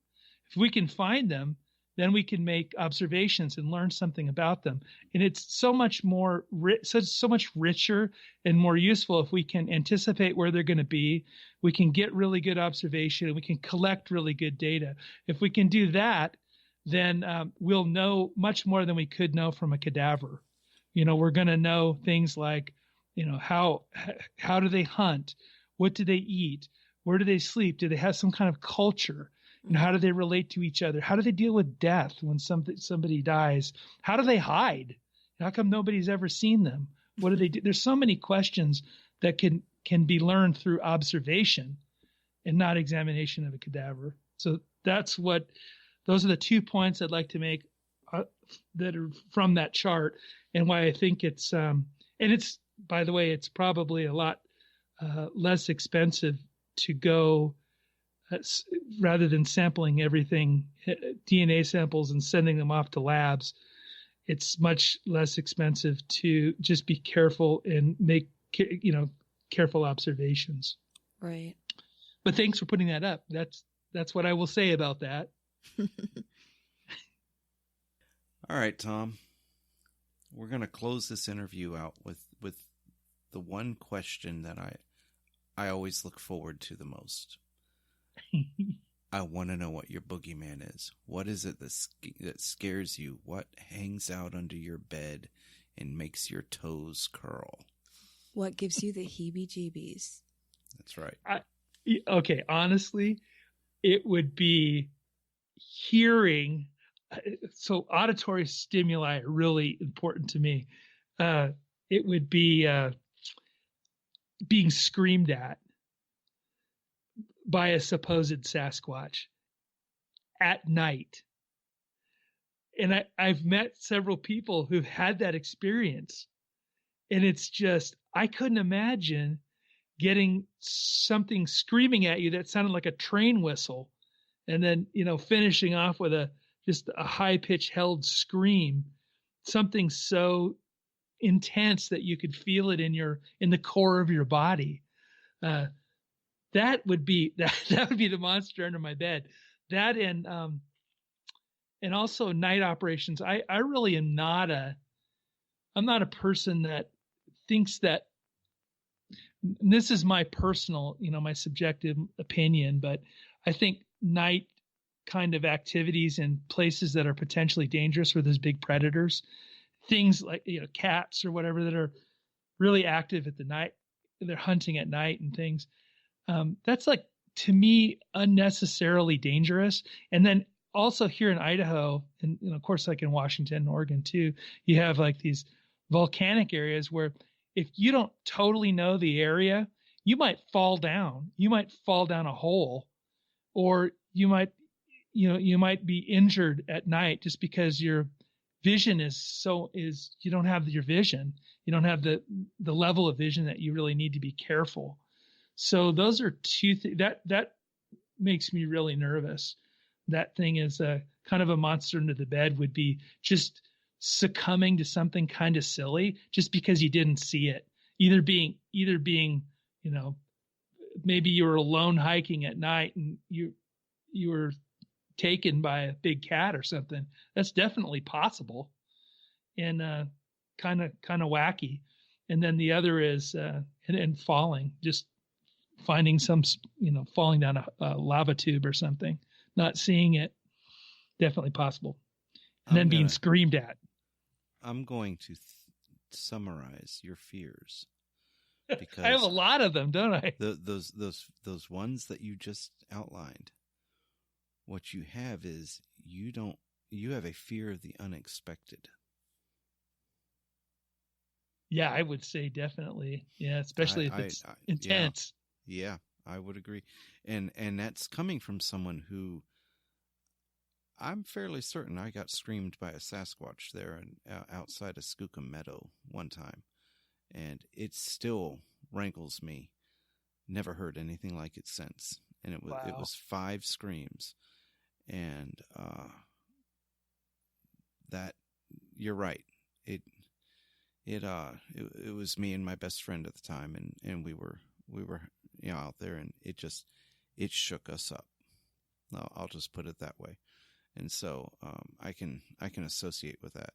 If we can find them, then we can make observations and learn something about them. And it's so much more, so much richer and more useful if we can anticipate where they're going to be. We can get really good observation, and we can collect really good data. If we can do that, then we'll know much more than we could know from a cadaver. We're going to know things like, how do they hunt? What do they eat? Where do they sleep? Do they have some kind of culture? And how do they relate to each other? How do they deal with death when somebody dies? How do they hide? How come nobody's ever seen them? What do they do? There's so many questions that can be learned through observation and not examination of a cadaver. So those are the 2 points I'd like to make that are from that chart, and why I think it's and it's, by the way, it's probably a lot less expensive to go rather than sampling everything, DNA samples, and sending them off to labs. It's much less expensive to just be careful and make careful observations. Right. But thanks for putting that up. That's what I will say about that. All right, Tom. We're going to close this interview out with the one question that I always look forward to the most. I want to know what your boogeyman is. What is it that scares you? What hangs out under your bed and makes your toes curl? What gives you the heebie-jeebies? That's right. Okay, honestly, it would be hearing. So auditory stimuli are really important to me. It would be being screamed at by a supposed Sasquatch at night. And I've met several people who've had that experience. And it's just, I couldn't imagine getting something screaming at you that sounded like a train whistle, and then, finishing off with just a high-pitched held scream, something so intense that you could feel it in the core of your body. That would be that would be the monster under my bed. That and also night operations. I really am not I'm not a person that thinks that, and this is my personal, my subjective opinion, but I think night kind of activities in places that are potentially dangerous for those big predators, things like, cats or whatever that are really active at the night, they're hunting at night and things. That's like, to me, unnecessarily dangerous. And then also here in Idaho, and of course, like in Washington and Oregon too, you have like these volcanic areas where if you don't totally know the area, you might fall down. You might fall down a hole, or you might be injured at night just because your vision you don't have your vision. You don't have the level of vision that you really need to be careful. So those are two things that makes me really nervous. That thing is kind of a monster under the bed, would be just succumbing to something kind of silly just because you didn't see it. Either being, maybe you were alone hiking at night and you were taken by a big cat or something. That's definitely possible, and kind of wacky. And then the other is and falling, just finding falling down a lava tube or something, not seeing it. Definitely possible. And then being screamed at. I'm going to summarize your fears, because I have a lot of them, don't I? Those ones that you just outlined. What you have is you have a fear of the unexpected. Yeah, I would say definitely. Yeah, especially if it's intense. Yeah, I would agree. And that's coming from someone who, I'm fairly certain I got screamed by a Sasquatch there outside of Skookum Meadow one time. And it still rankles me. Never heard anything like it since. And it was 5 screams. And that, you're right. It was me and my best friend at the time, and we were out there, and it shook us up. No, I'll just put it that way. And so I can associate with that.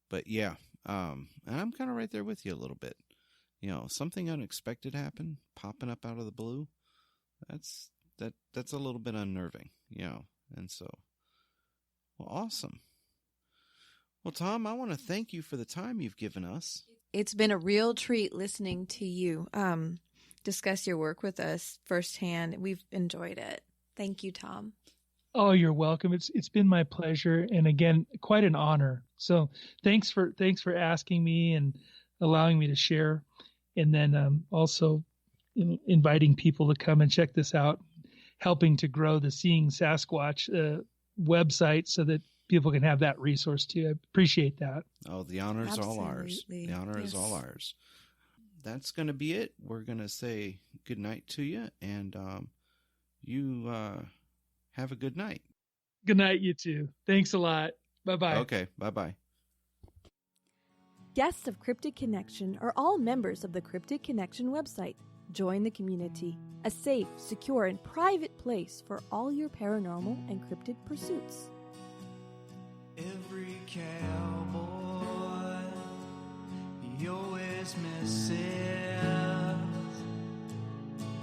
But yeah, and I'm kind of right there with you a little bit. Something unexpected happened, popping up out of the blue. That's a little bit unnerving, And so, well, awesome. Well, Tom, I want to thank you for the time you've given us. It's been a real treat listening to you discuss your work with us firsthand. We've enjoyed it. Thank you, Tom. Oh, you're welcome. It's been my pleasure, and again, quite an honor. So thanks for asking me and allowing me to share, and then also inviting people to come and check this out, helping to grow the Seeing Sasquatch website so that people can have that resource too. I appreciate that. Oh, the honor is all ours. The honor is all ours. That's going to be it. We're going to say good night to you, and you have a good night. Good night, you too. Thanks a lot. Bye-bye. Okay, bye-bye. Guests of Cryptid Connection are all members of the Cryptid Connection website. Join the community, a safe, secure, and private place for all your paranormal and cryptid pursuits. Every cowboy, he always misses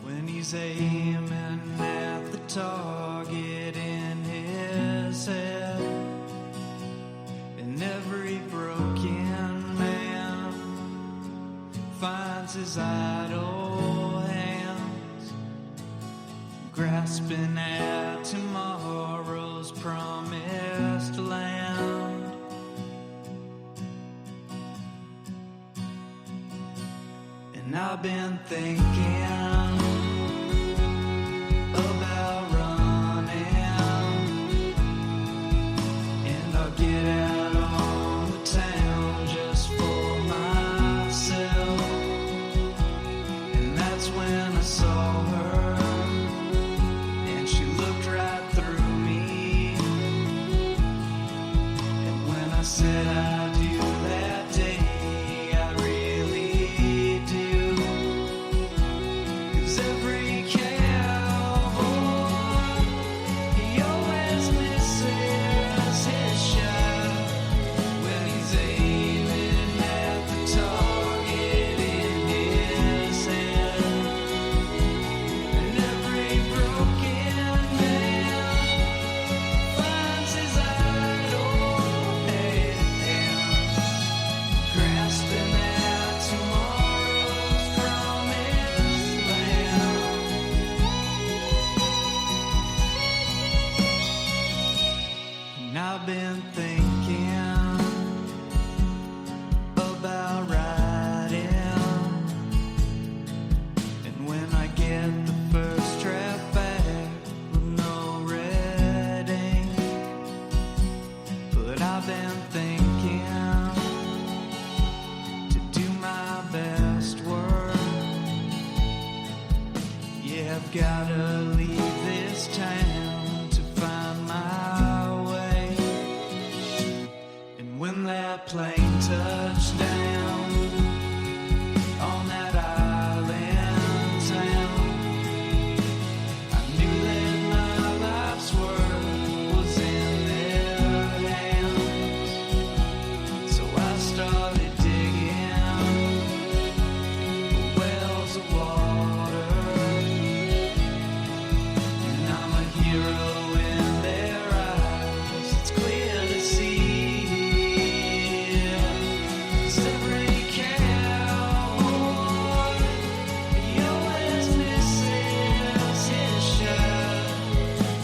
when he's aiming at the target in his head. And every broken man finds his idle hands grasping at tomorrow's promised land. And I've been thinking about running, and I'll get out on the town just for myself. And that's when I saw her, and she looked right through me. And when I said I do that day, I really do. that plane touched down on that island town, I knew that my life's work was in their hands. So I started digging wells of water, and I'm a hero in their eyes. It's clear to see. 'Cause every cowboy, he always misses his shot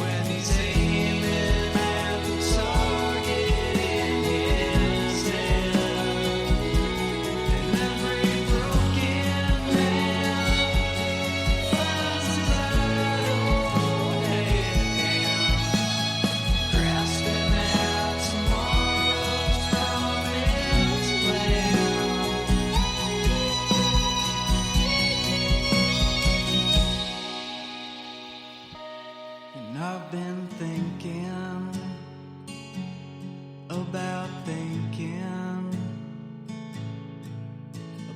when he's aiming at the target in his head. And every broken man finds his idol hand, grasping at tomorrow's promised land. And I've been thinking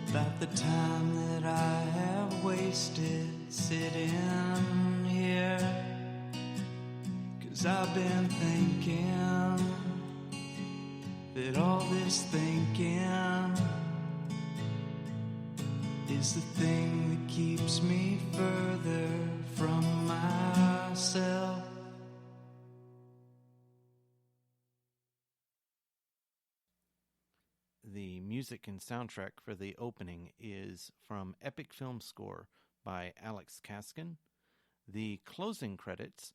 about the time that I have wasted sitting here. 'Cause I've been thinking that all this thinking is the thing that keeps me further from myself. The music and soundtrack for the opening is from Epic Film Score by Alex Kaskin. The closing credits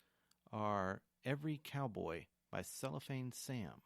are Every Cowboy by Cellophane Sam.